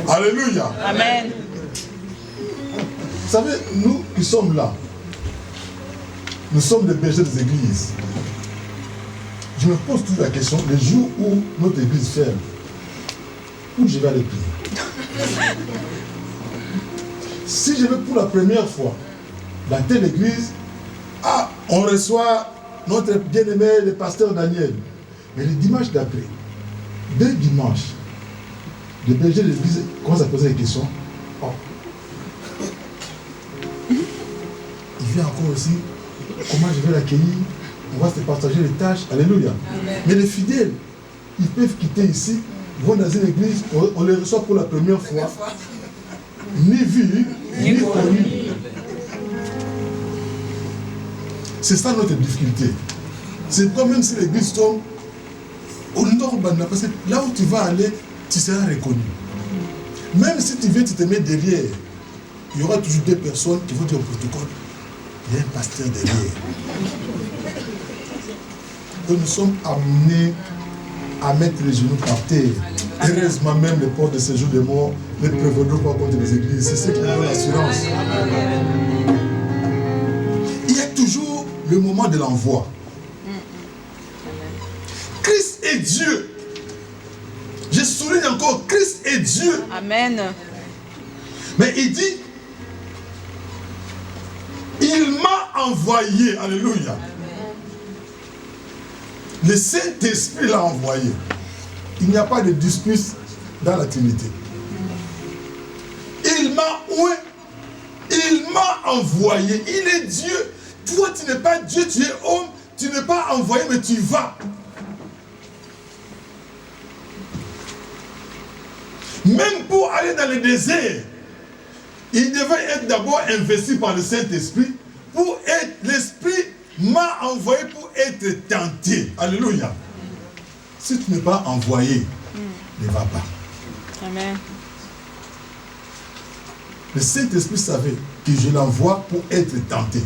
Alléluia. Amen. Vous savez, nous qui sommes là, nous sommes des bergers des églises. Je me pose toujours la question, les jours où notre église ferme, où je vais aller prier? Si je vais pour la première fois dans telle église, on reçoit notre bien-aimé, le pasteur Daniel. Mais le dimanche d'après, dès dimanche, le berger de l'église commence à poser des questions. Il vient encore aussi, comment je vais l'accueillir? On va se partager les tâches. Alléluia. Amen. Mais les fidèles, ils peuvent quitter ici, vont dans une église, on les reçoit pour la première fois. Ni vu, ni connu. C'est ça notre difficulté. C'est comme même si l'église tombe au nord, parce que là où tu vas aller, tu seras reconnu. Même si tu viens, tu te mets derrière, il y aura toujours deux personnes qui vont dire au protocole, il y a un pasteur derrière. Et nous sommes amenés à mettre les genoux par terre. Heureusement même les portes de séjour des morts ne prévaudront pas contre les églises. C'est ce qui nous donne l'assurance. Il y a toujours le moment de l'envoi. Christ est Dieu. Je souligne encore, Christ est Dieu. Amen. Mais il dit, il m'a envoyé. Alléluia. Le Saint-Esprit l'a envoyé. Il n'y a pas de dispute dans la Trinité. Il m'a envoyé. Il est Dieu. Toi, tu n'es pas Dieu, tu es homme. Tu n'es pas envoyé, mais tu vas. Même pour aller dans le désert, il devait être d'abord investi par le Saint-Esprit. Pour être, l'Esprit m'a envoyé pour être tenté. Alléluia. Si tu n'es pas envoyé, ne va pas. Amen. Le Saint-Esprit savait que je l'envoie pour être tenté.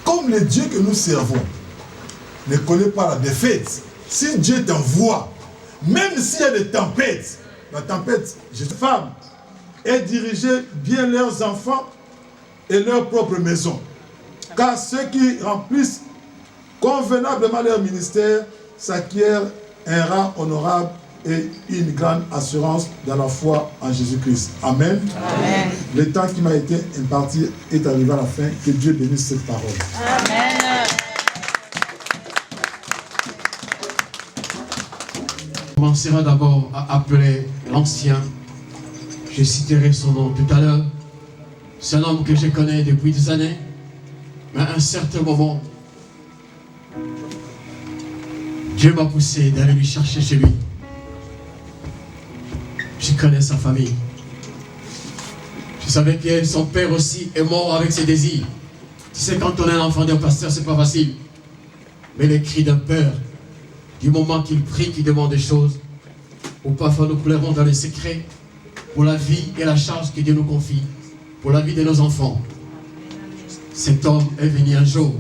Comme le Dieu que nous servons ne connaît pas la défaite, si Dieu t'envoie, même s'il y a des tempêtes, la tempête, les femmes, et diriger bien leurs enfants et leur propre maison. Car ceux qui remplissent convenablement leur ministère s'acquièrent un rang honorable et une grande assurance dans la foi en Jésus-Christ. Amen. Amen. Le temps qui m'a été imparti est arrivé à la fin. Que Dieu bénisse cette parole. Amen. On commencera d'abord à appeler l'ancien. Je citerai son nom tout à l'heure. C'est un homme que je connais depuis des années. Mais à un certain moment, Dieu m'a poussé d'aller lui chercher chez lui. Je connais sa famille. Je savais que son père aussi est mort avec ses désirs. Tu sais, quand on est un enfant d'un pasteur, c'est pas facile. Mais les cris d'un père, du moment qu'il prie, qu'il demande des choses, ou parfois nous pleurons dans les secrets, pour la vie et la charge que Dieu nous confie, pour la vie de nos enfants. Cet homme est venu un jour.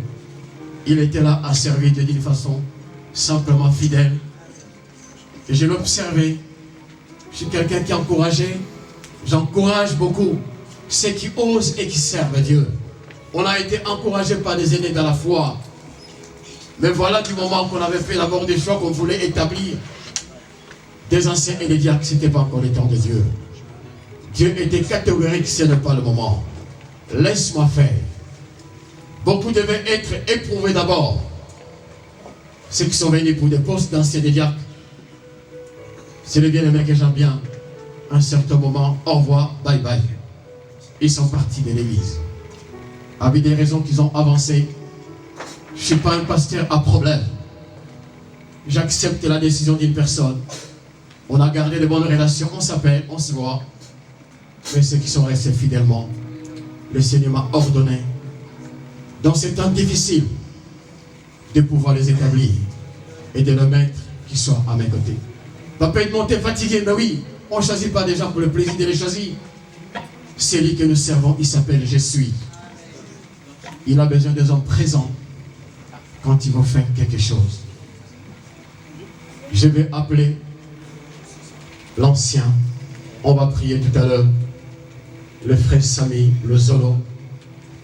Il était là à servir Dieu d'une façon simplement fidèle. Et je l'ai observé. Je suis quelqu'un qui est encouragé. J'encourage beaucoup ceux qui osent et qui servent Dieu. On a été encouragé par des aînés dans la foi. Mais voilà du moment qu'on avait fait d'abord des choix qu'on voulait établir. Des anciens et des diacres, ce n'était pas encore le temps de Dieu. Dieu était catégorique, ce n'est pas le moment. Laisse-moi faire. Beaucoup devaient être éprouvés d'abord. Ceux qui sont venus pour des postes d'anciens et des diacres, c'est les bien-aimés que j'aime bien. À un certain moment, au revoir, bye bye. Ils sont partis de l'église. Avec des raisons qu'ils ont avancées. Je ne suis pas un pasteur à problème. J'accepte la décision d'une personne. On a gardé de bonnes relations, on s'appelle, on se voit. Mais ceux qui sont restés fidèlement, le Seigneur m'a ordonné, dans ces temps difficiles, de pouvoir les établir et de le mettre qui soit à mes côtés. Papa est monté fatigué, mais oui, on ne choisit pas des gens pour le plaisir de les choisir. C'est lui que nous servons, il s'appelle Je suis. Il a besoin des hommes présents quand il va faire quelque chose. Je vais appeler l'ancien. On va prier tout à l'heure. Le frère Samy, le Zolo,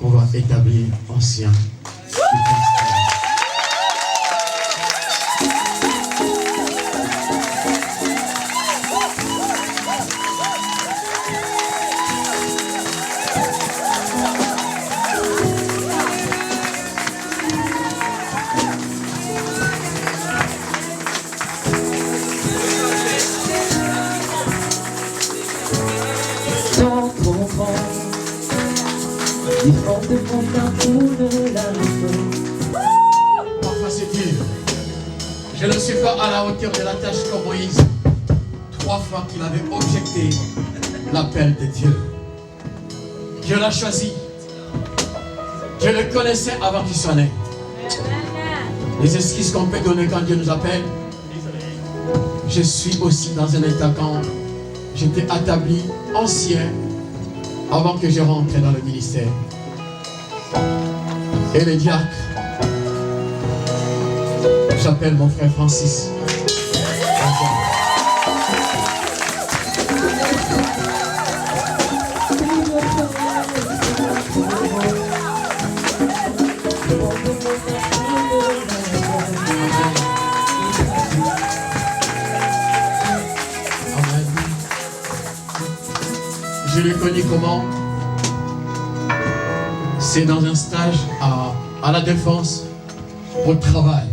qu'on va établir ancien. Parfois c'est dur. Je ne suis pas à la hauteur de la tâche comme Moïse. 3 fois qu'il avait objecté l'appel de Dieu. Dieu l'a choisi. Dieu le connaissait avant qu'il soit né. Les excuses qu'on peut donner quand Dieu nous appelle. Je suis aussi dans un état quand j'étais établi ancien avant que je rentre dans le ministère. Et les diacres, j'appelle mon frère Francis. Amen. Je l'ai connu comment? C'est dans un stage à la Défense, au travail.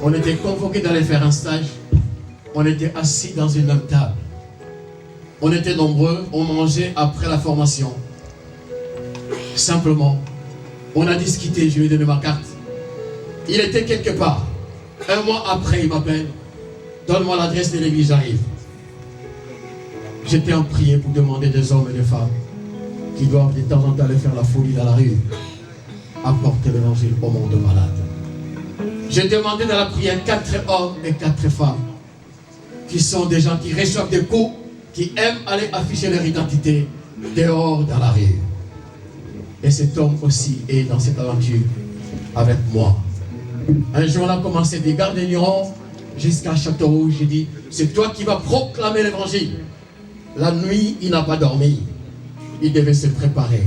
On était convoqués d'aller faire un stage. On était assis dans une même table. On était nombreux, on mangeait après la formation. Simplement, on a discuté, je lui ai donné ma carte. Il était quelque part. 1 mois après, il m'appelle. Donne-moi l'adresse de l'église, j'arrive. J'étais en prière pour demander des hommes et des femmes qui doivent de temps en temps aller faire la folie dans la rue, apporter l'évangile au monde malade. J'ai demandé dans la prière 4 hommes et 4 femmes qui sont des gens qui reçoivent des coups, qui aiment aller afficher leur identité dehors dans la rue. Et cet homme aussi est dans cette aventure avec moi. Un jour on a commencé des Gare d'Ignorant jusqu'à Châteaurouge. J'ai dit, c'est toi qui vas proclamer l'évangile. La nuit, il n'a pas dormi. Il devait se préparer.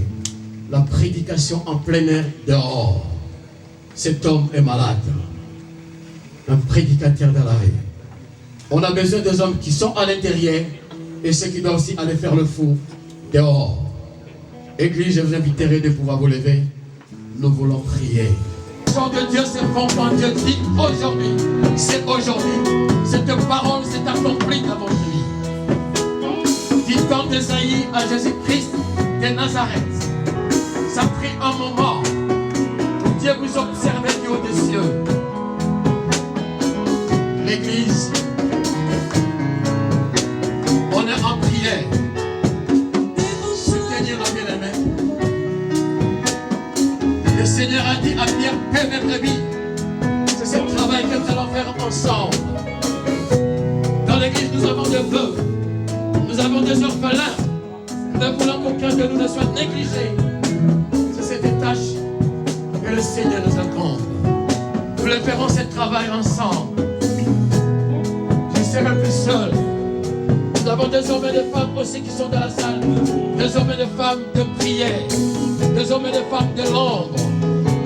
La prédication en plein air dehors. Cet homme est malade. Un prédicateur dans la rue. On a besoin des hommes qui sont à l'intérieur et ceux qui doivent aussi aller faire le fou dehors. Église, je vous inviterai de pouvoir vous lever. Nous voulons prier. Le chant de Dieu, c'est bon quand Dieu dit aujourd'hui. C'est aujourd'hui. Cette parole s'est accomplie dans votre vie. Dites quand Esaïe à Jésus-Christ de Nazareth. Ça a pris un moment. Dieu vous observait du haut des cieux. L'église, on est en prière. Soutenir nos bien-aimés. Le Seigneur a dit à Pierre, paix mes brebis. C'est ce travail que nous allons faire ensemble. Dans l'église, nous avons des vœux. Nous avons des orphelins. Nous ne voulons qu'aucun de nous ne soit négligé. C'est cette tâche que le Seigneur nous accorde. Nous le ferons ce travail ensemble. Je ne serai plus seul. Nous avons des hommes et des femmes aussi qui sont dans la salle. Des hommes et des femmes de prière. Des hommes et des femmes de l'ombre.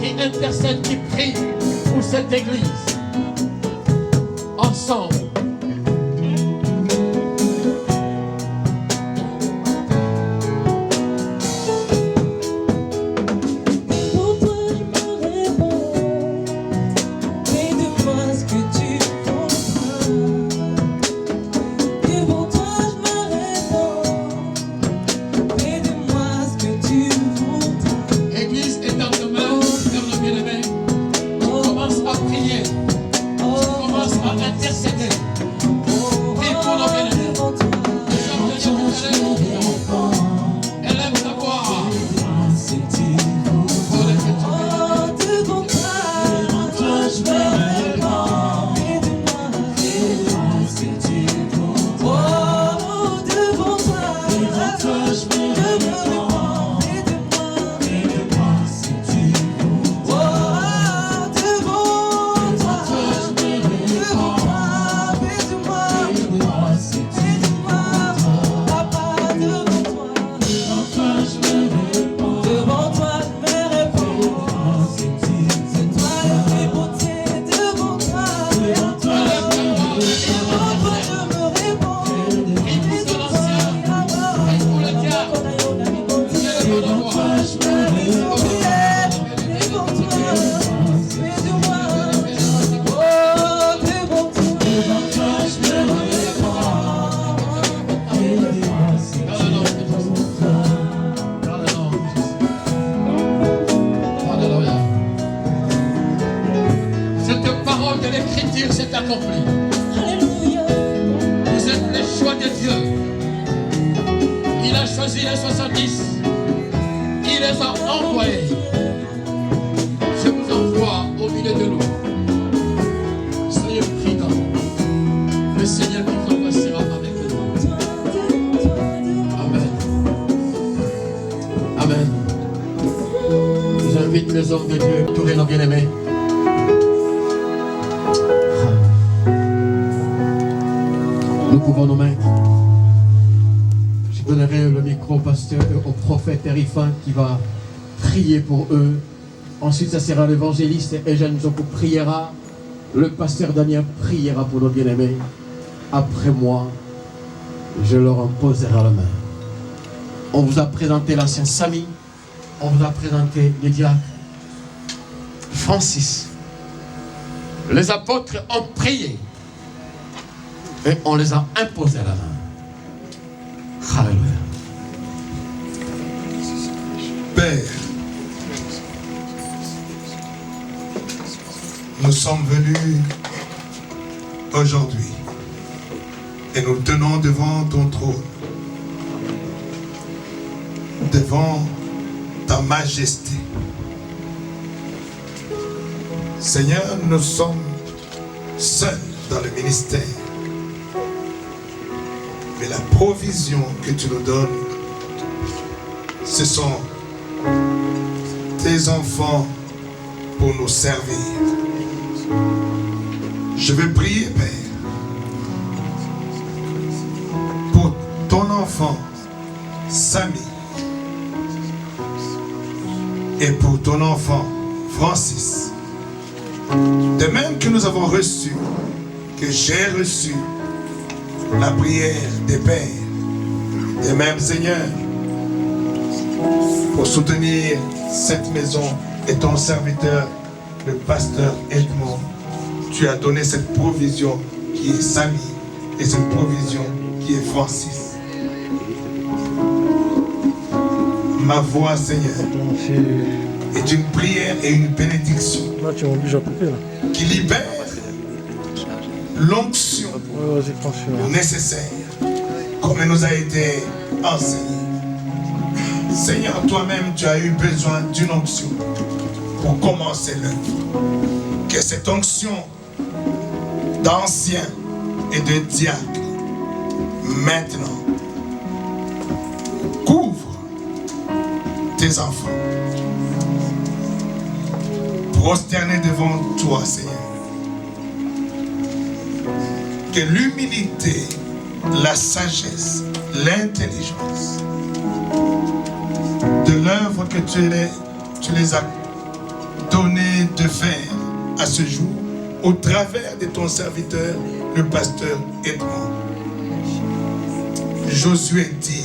Qui intercèdent, qui prient pour cette église. Ensemble. Commence à intercéder. accompli. Alléluia. Vous êtes les choix de Dieu. Il a choisi les 70. Il les a envoyés. Je vous envoie au milieu de nous. Soyez prudents. Le Seigneur qui vous envoie sera avec nous. Amen. Amen. J'invite les hommes de Dieu, tous nos bien-aimés. Nous pouvons nous mettre. Je donnerai le micro au pasteur, au prophète Érifan qui va prier pour eux. Ensuite, ça sera l'évangéliste Eugène Nzoko priera. Le pasteur Daniel priera pour nos bien-aimés. Après moi, je leur imposerai la main. On vous a présenté l'ancien Samy. On vous a présenté les diacres. Francis. Les apôtres ont prié. Et on les a imposés à la main. Alléluia. Père, nous sommes venus aujourd'hui et nous tenons devant ton trône, devant ta majesté. Seigneur, nous sommes seuls dans le ministère. Mais la provision que tu nous donnes, ce sont tes enfants pour nous servir. Je vais prier, Père, pour ton enfant, Samy, et pour ton enfant, Francis. De même que nous avons reçu, que j'ai reçu, la prière des pères, de même, Seigneur, pour soutenir cette maison et ton serviteur, le pasteur Edmond, tu as donné cette provision qui est Samy et cette provision qui est Francis. Ma voix, Seigneur, est une prière et une bénédiction qui libère l'onction nécessaire comme elle nous a été enseignée. Seigneur, toi-même, tu as eu besoin d'une onction pour commencer l'œuvre. Que cette onction d'anciens et de diacres, maintenant, couvre tes enfants. Prosternés devant toi, Seigneur. Que l'humilité, la sagesse, l'intelligence de l'œuvre que tu les as donné de faire à ce jour au travers de ton serviteur, le pasteur Edmond. Josué dit,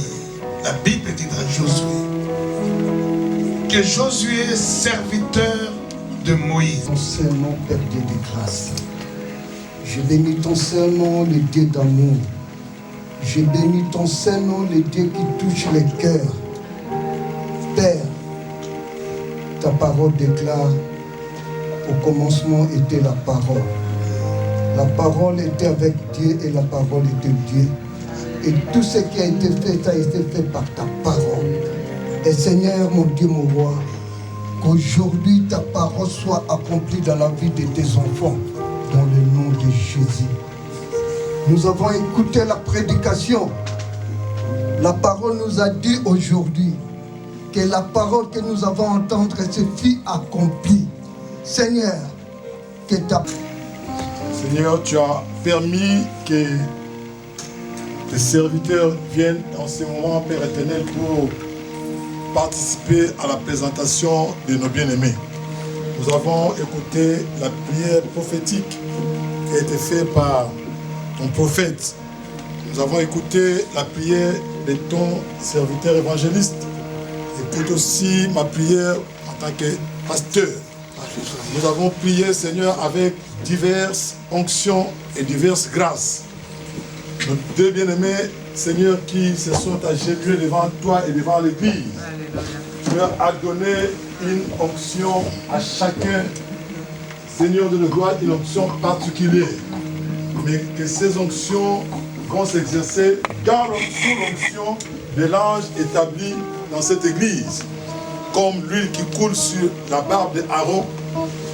la Bible dit dans Josué, que Josué, serviteur de Moïse. Ton seul nom, Père Dieu de grâce. Je bénis ton seul nom, le Dieu d'amour. Je bénis ton seul nom, le Dieu qui touche les cœurs. Père, ta parole déclare, au commencement était la parole. La parole était avec Dieu et la parole était Dieu. Et tout ce qui a été fait, ça a été fait par ta parole. Et Seigneur, mon Dieu, mon roi, qu'aujourd'hui ta parole soit accomplie dans la vie de tes enfants, dans le nom de Jésus. Nous avons écouté la prédication. La parole nous a dit aujourd'hui que la parole que nous avons entendre se fit accomplie. Seigneur, que ta... Seigneur, tu as permis que tes serviteurs viennent en ce moment, Père éternel, pour participer à la présentation de nos bien-aimés. Nous avons écouté la prière prophétique qui a été faite par ton prophète. Nous avons écouté la prière de ton serviteur évangéliste. Écoute aussi ma prière en tant que pasteur. Nous avons prié, Seigneur, avec diverses onctions et diverses grâces. Nos deux bien-aimés, Seigneur, qui se sont agenouillés devant toi et devant l'Église. Tu leur as donné une onction à chacun, Seigneur de gloire, une onction particulière. mais que ces onctions vont s'exercer sous l'onction de l'ange établi dans cette église. Comme l'huile qui coule sur la barbe d'Aaron,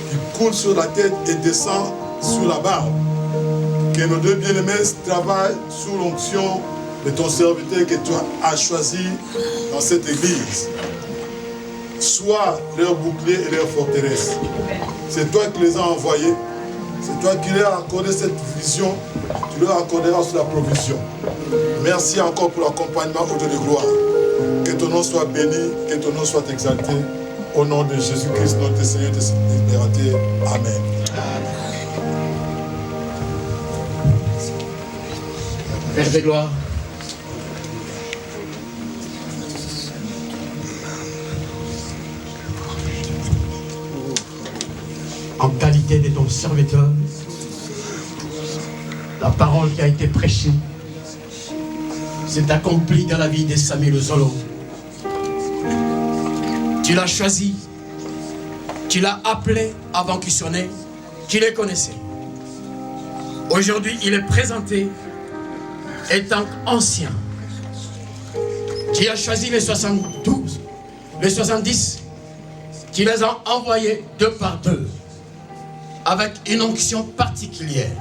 qui coule sur la tête et descend sur la barbe. Que nos deux bien-aimés travaillent sous l'onction de ton serviteur que tu as choisi dans cette église. Sois leur bouclier et leur forteresse. C'est toi qui les as envoyés. C'est toi qui leur as accordé cette vision. Tu leur accorderas sur la provision. Merci encore pour l'accompagnement au Dieu de gloire. Que ton nom soit béni, que ton nom soit exalté. Au nom de Jésus-Christ, notre Seigneur et Libérateur. Amen. Père de gloire, en qualité de ton serviteur, la parole qui a été prêchée s'est accomplie dans la vie de Samuel Zolo. Tu l'as choisi, tu l'as appelé avant qu'il soit né, tu les connaissais. Aujourd'hui, il est présenté étant ancien. Tu as choisi les 72, les 70, tu les as envoyés deux par deux, avec une onction particulière.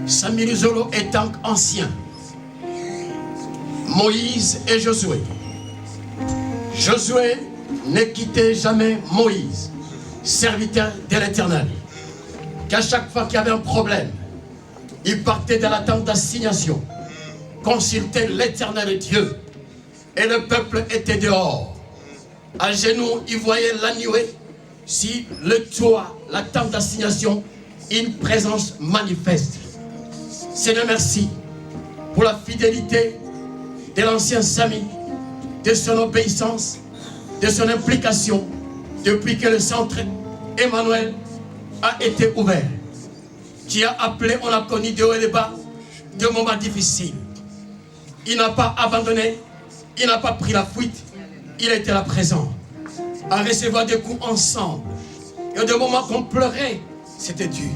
Samuel Zolo étant ancien, Moïse et Josué. Josué ne quittait jamais Moïse, serviteur de l'Éternel. Qu'à chaque fois qu'il y avait un problème, il partait dans la tente d'assignation, consultait l'Éternel Dieu, et le peuple était dehors. À genoux, il voyait la nuée, si le toit, la tente d'assignation, une présence manifeste. Seigneur, merci pour la fidélité de l'ancien Sami, de son obéissance, de son implication, depuis que le centre Emmanuel a été ouvert. Tu as appelé, on a connu de haut et de bas, de moments difficiles. Il n'a pas abandonné, il n'a pas pris la fuite, il était là présent, à recevoir des coups ensemble. Et des moments qu'on pleurait, c'était dur.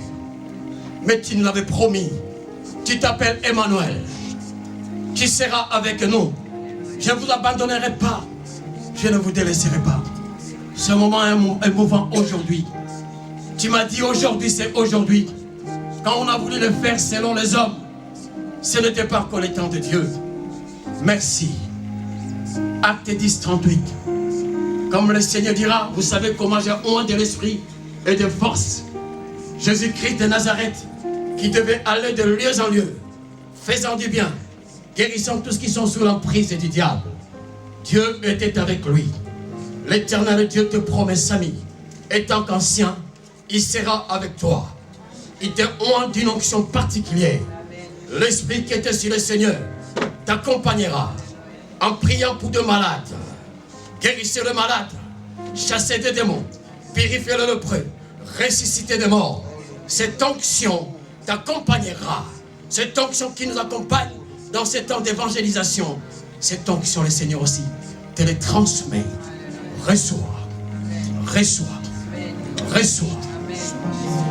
Mais tu nous l'avais promis, tu t'appelles Emmanuel, tu seras avec nous. Je ne vous abandonnerai pas, je ne vous délaisserai pas. Ce moment est émouvant aujourd'hui. Tu m'as dit aujourd'hui, c'est aujourd'hui. Quand on a voulu le faire selon les hommes, ce n'était pas encore le temps de Dieu. Merci. Acte 10, 38. Comme le Seigneur dira, vous savez comment j'ai honte de l'esprit et de force. Jésus-Christ de Nazareth, qui devait aller de lieu en lieu, faisant du bien, guérissant tous qui sont sous l'emprise du diable. Dieu était avec lui. L'Éternel Dieu te promet, Sami, étant qu'ancien, il sera avec toi. Il te oint d'une onction particulière. L'esprit qui était sur le Seigneur t'accompagnera en priant pour de malades. Guérissez le malade, chassez des démons, purifiez le lépreux, ressuscitez des morts. Cette onction t'accompagnera. Cette onction qui nous accompagne dans ces temps d'évangélisation. Cette onction, le Seigneur aussi te les transmet. Reçois, reçois, reçois.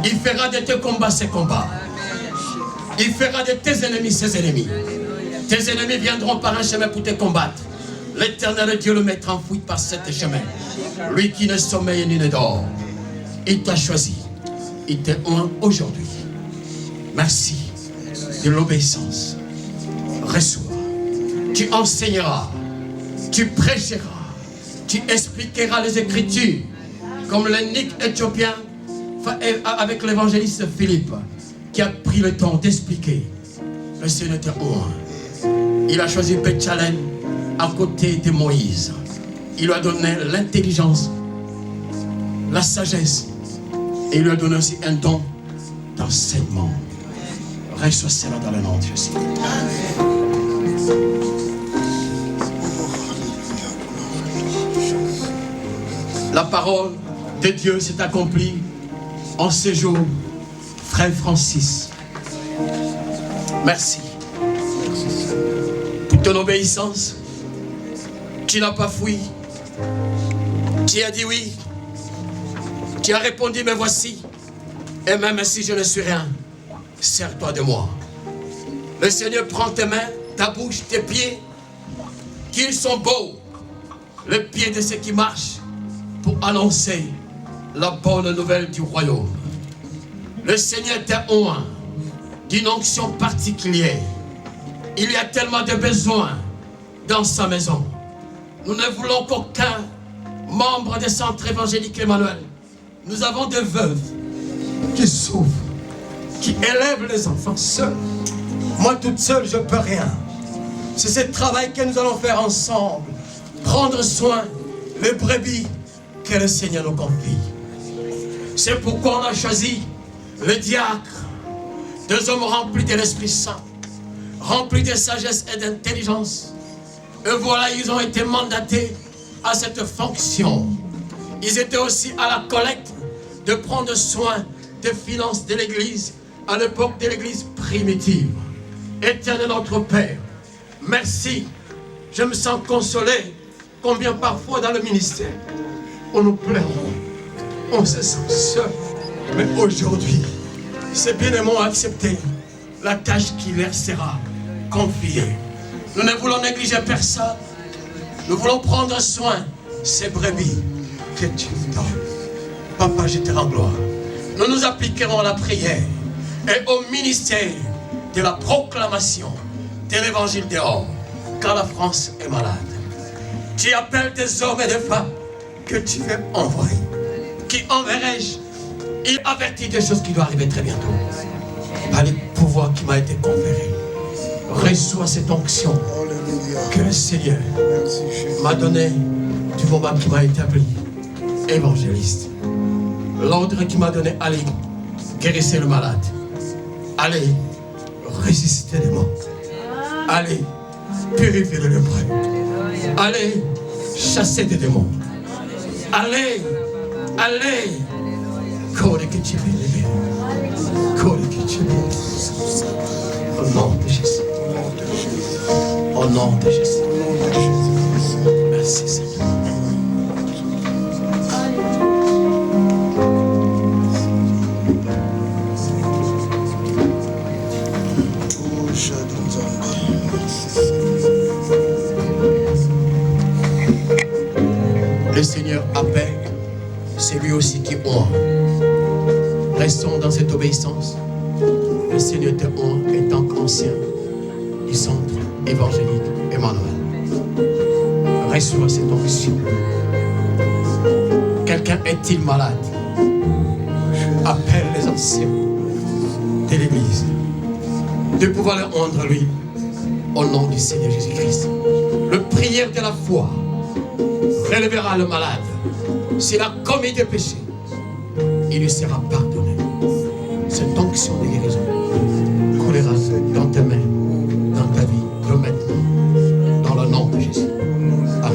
Il fera de tes combats ses combats. Il fera de tes ennemis ses ennemis. Tes ennemis viendront par un chemin pour te combattre. L'Éternel Dieu le mettra en fuite par cet chemin. Lui qui ne sommeille ni ne dort. Il t'a choisi. Il te oint aujourd'hui. Merci de l'obéissance. Reçois. Tu enseigneras. Tu prêcheras. Tu expliqueras les Écritures. Comme l'eunuque éthiopien avec l'évangéliste Philippe, qui a pris le temps d'expliquer. Le Seigneur te oint. Il a choisi Béthalel à côté de Moïse. Il lui a donné l'intelligence, la sagesse, et il lui a donné aussi un don d'enseignement. Reçois cela dans le nom de Jésus. La parole de Dieu s'est accomplie en ce jour, frère Francis. Merci. Pour ton obéissance, tu n'as pas fui. Tu as dit oui. Tu as répondu, mais voici. Et même si je ne suis rien, sers-toi de moi. Le Seigneur prend tes mains, ta bouche, tes pieds, qu'ils sont beaux, les pieds de ceux qui marchent pour annoncer la bonne nouvelle du royaume. Le Seigneur t'a oint d'une onction particulière. Il y a tellement de besoins dans sa maison. Nous ne voulons qu'aucun membre des centres évangéliques Emmanuel. Nous avons des veuves qui souffrent, qui élèvent les enfants seuls. Moi toute seule, je ne peux rien. C'est ce travail que nous allons faire ensemble. Prendre soin des brebis que le Seigneur nous confie. C'est pourquoi on a choisi le diacre, deux hommes remplis de l'Esprit Saint, remplis de sagesse et d'intelligence. Et voilà, ils ont été mandatés à cette fonction. Ils étaient aussi à la collecte de prendre soin des finances de l'Église à l'époque de l'Église primitive. Éternel notre Père, merci. Je me sens consolé. Combien parfois dans le ministère, on nous pleurons, on se sent seul. Mais aujourd'hui, ces bien-aimés ont accepté la tâche qui leur sera confiée. Nous ne voulons négliger personne. Nous voulons prendre soin de ces brebis que tu nous donnes. Papa, je te rends gloire. Nous nous appliquerons à la prière et au ministère de la proclamation de l'évangile dehors, car la France est malade. Tu appelles des hommes et des femmes que tu veux envoyer. Qui enverrai-je? Il avertit des choses qui doivent arriver très bientôt. Par le pouvoir qui m'a été conféré, reçois cette onction que le Seigneur m'a donné du moment qui m'a établi évangéliste. L'ordre qui m'a donné, allez, guérissez le malade. Allez, résistez les morts. Allez, purifiez le lépreux. Allez, chassez des démons. Allez, allez. Au nom de Jésus. Au nom de Jésus. Merci Seigneur. Le Seigneur appelle celui aussi qui honte. Restons dans cette obéissance. Le Seigneur te honte étant ancien du centre évangélique Emmanuel. Reçois cette onction. Quelqu'un est-il malade? Appelle les anciens de l'Église de pouvoir le rendre lui au nom du Seigneur Jésus-Christ. Le prière de la foi relèvera le malade. S'il a commis des péchés, il lui sera pardonné. Cette onction de guérison coulera dans tes mains, dans ta vie, de maintenant, dans le nom de Jésus. Amen.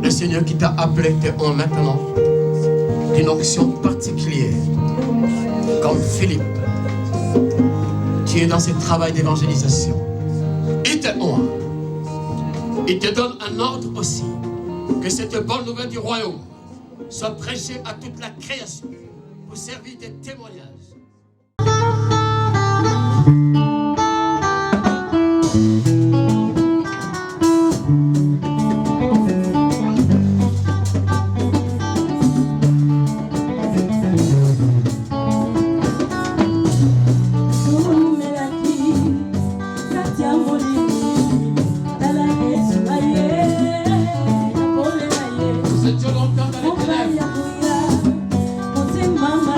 Le Seigneur qui t'a appelé te honte maintenant d'une onction particulière, comme Philippe. Tu es dans ce travail d'évangélisation. Il te honte. Il te donne un ordre aussi, que cette bonne nouvelle du royaume soit prêchée à toute la création pour servir de témoignage. Mama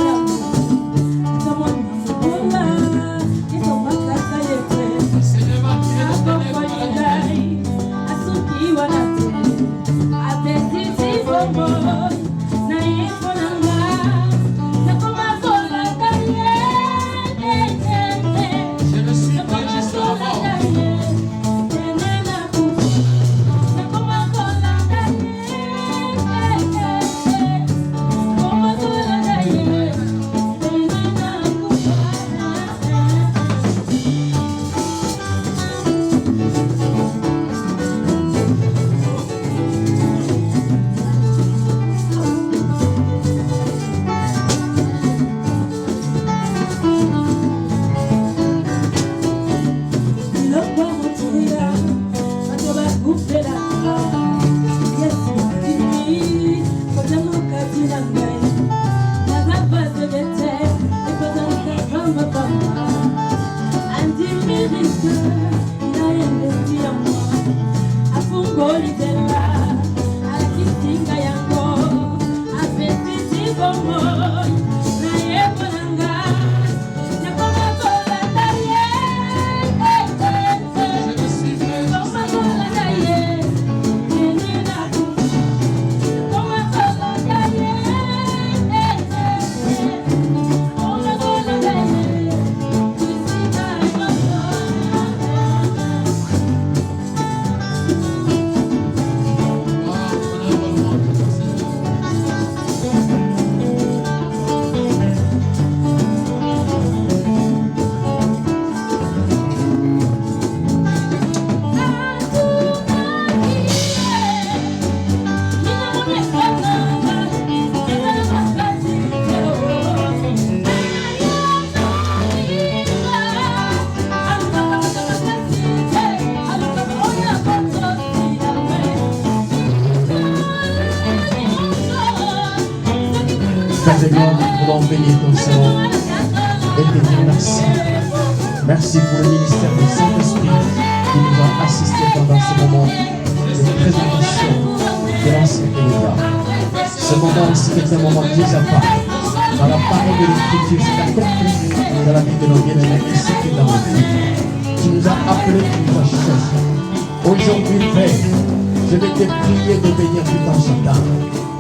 gloire, nous voulons bénir ton Seigneur et te dire merci. Merci pour le ministère du Saint-Esprit qui nous a assistés pendant ce moment de présentation de l'ancien Éléa. Ce moment aussi est un moment mis à part. Dans la parole de l'Écriture, c'est accompli dans la vie de nos bien-aimés ainsi que dans notre vie. Tu nous as appelés, tu nous as choisis. Aujourd'hui, Père, je vais te prier de venir tout en chantant.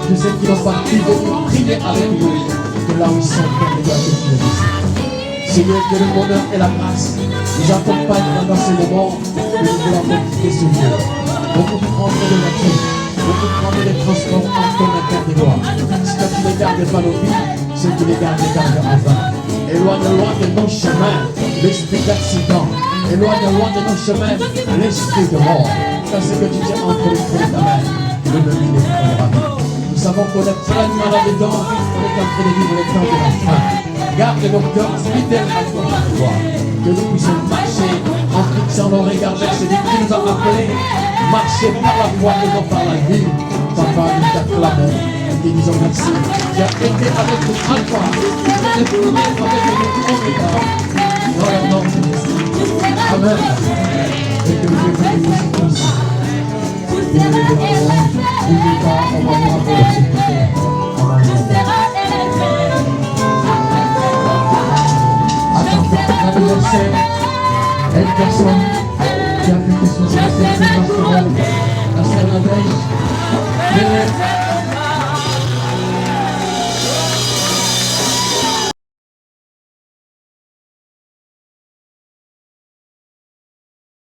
Tous ceux qui n'ont pas pu venir prier avec nous, que là où ils sont, Père, les doigts que tu les dis. Seigneur, que le bonheur et la grâce nous accompagnent pendant ce moment que nous voulons quitter ce lieu. Beaucoup prendre de nature, beaucoup prendre les transports en ton interditoire. Si toi tu les gardes pas nos vies, ceux qui les gardent en vain. Éloigne loin de nos chemins l'esprit d'accident. Éloigne loin de nos chemins l'esprit de mort. Parce que tu tiens entre les trous de ta main, le demi n'est pas la. Nous savons qu'on est pleinement là-dedans, on est en train de vivre les temps de la fin. Garde nos cœurs fidèles à ton pouvoir, que nous puissions marcher en fixant nos regards vers celui qui nous a appelés, marcher par la foi et non par la vie. Papa, nous t'acclamons et te disons merci. Tu as été avec nous alpha, tu es le premier avec nous oméga. Dans le nom de Jésus. Amen. Et que Dieu vous bénisse tous. Et nous le verrons. N'oublie pas, on va voir pour le secrétaire. L'anniversaire, une personne qui a pu que ce soit la sœur Nadège,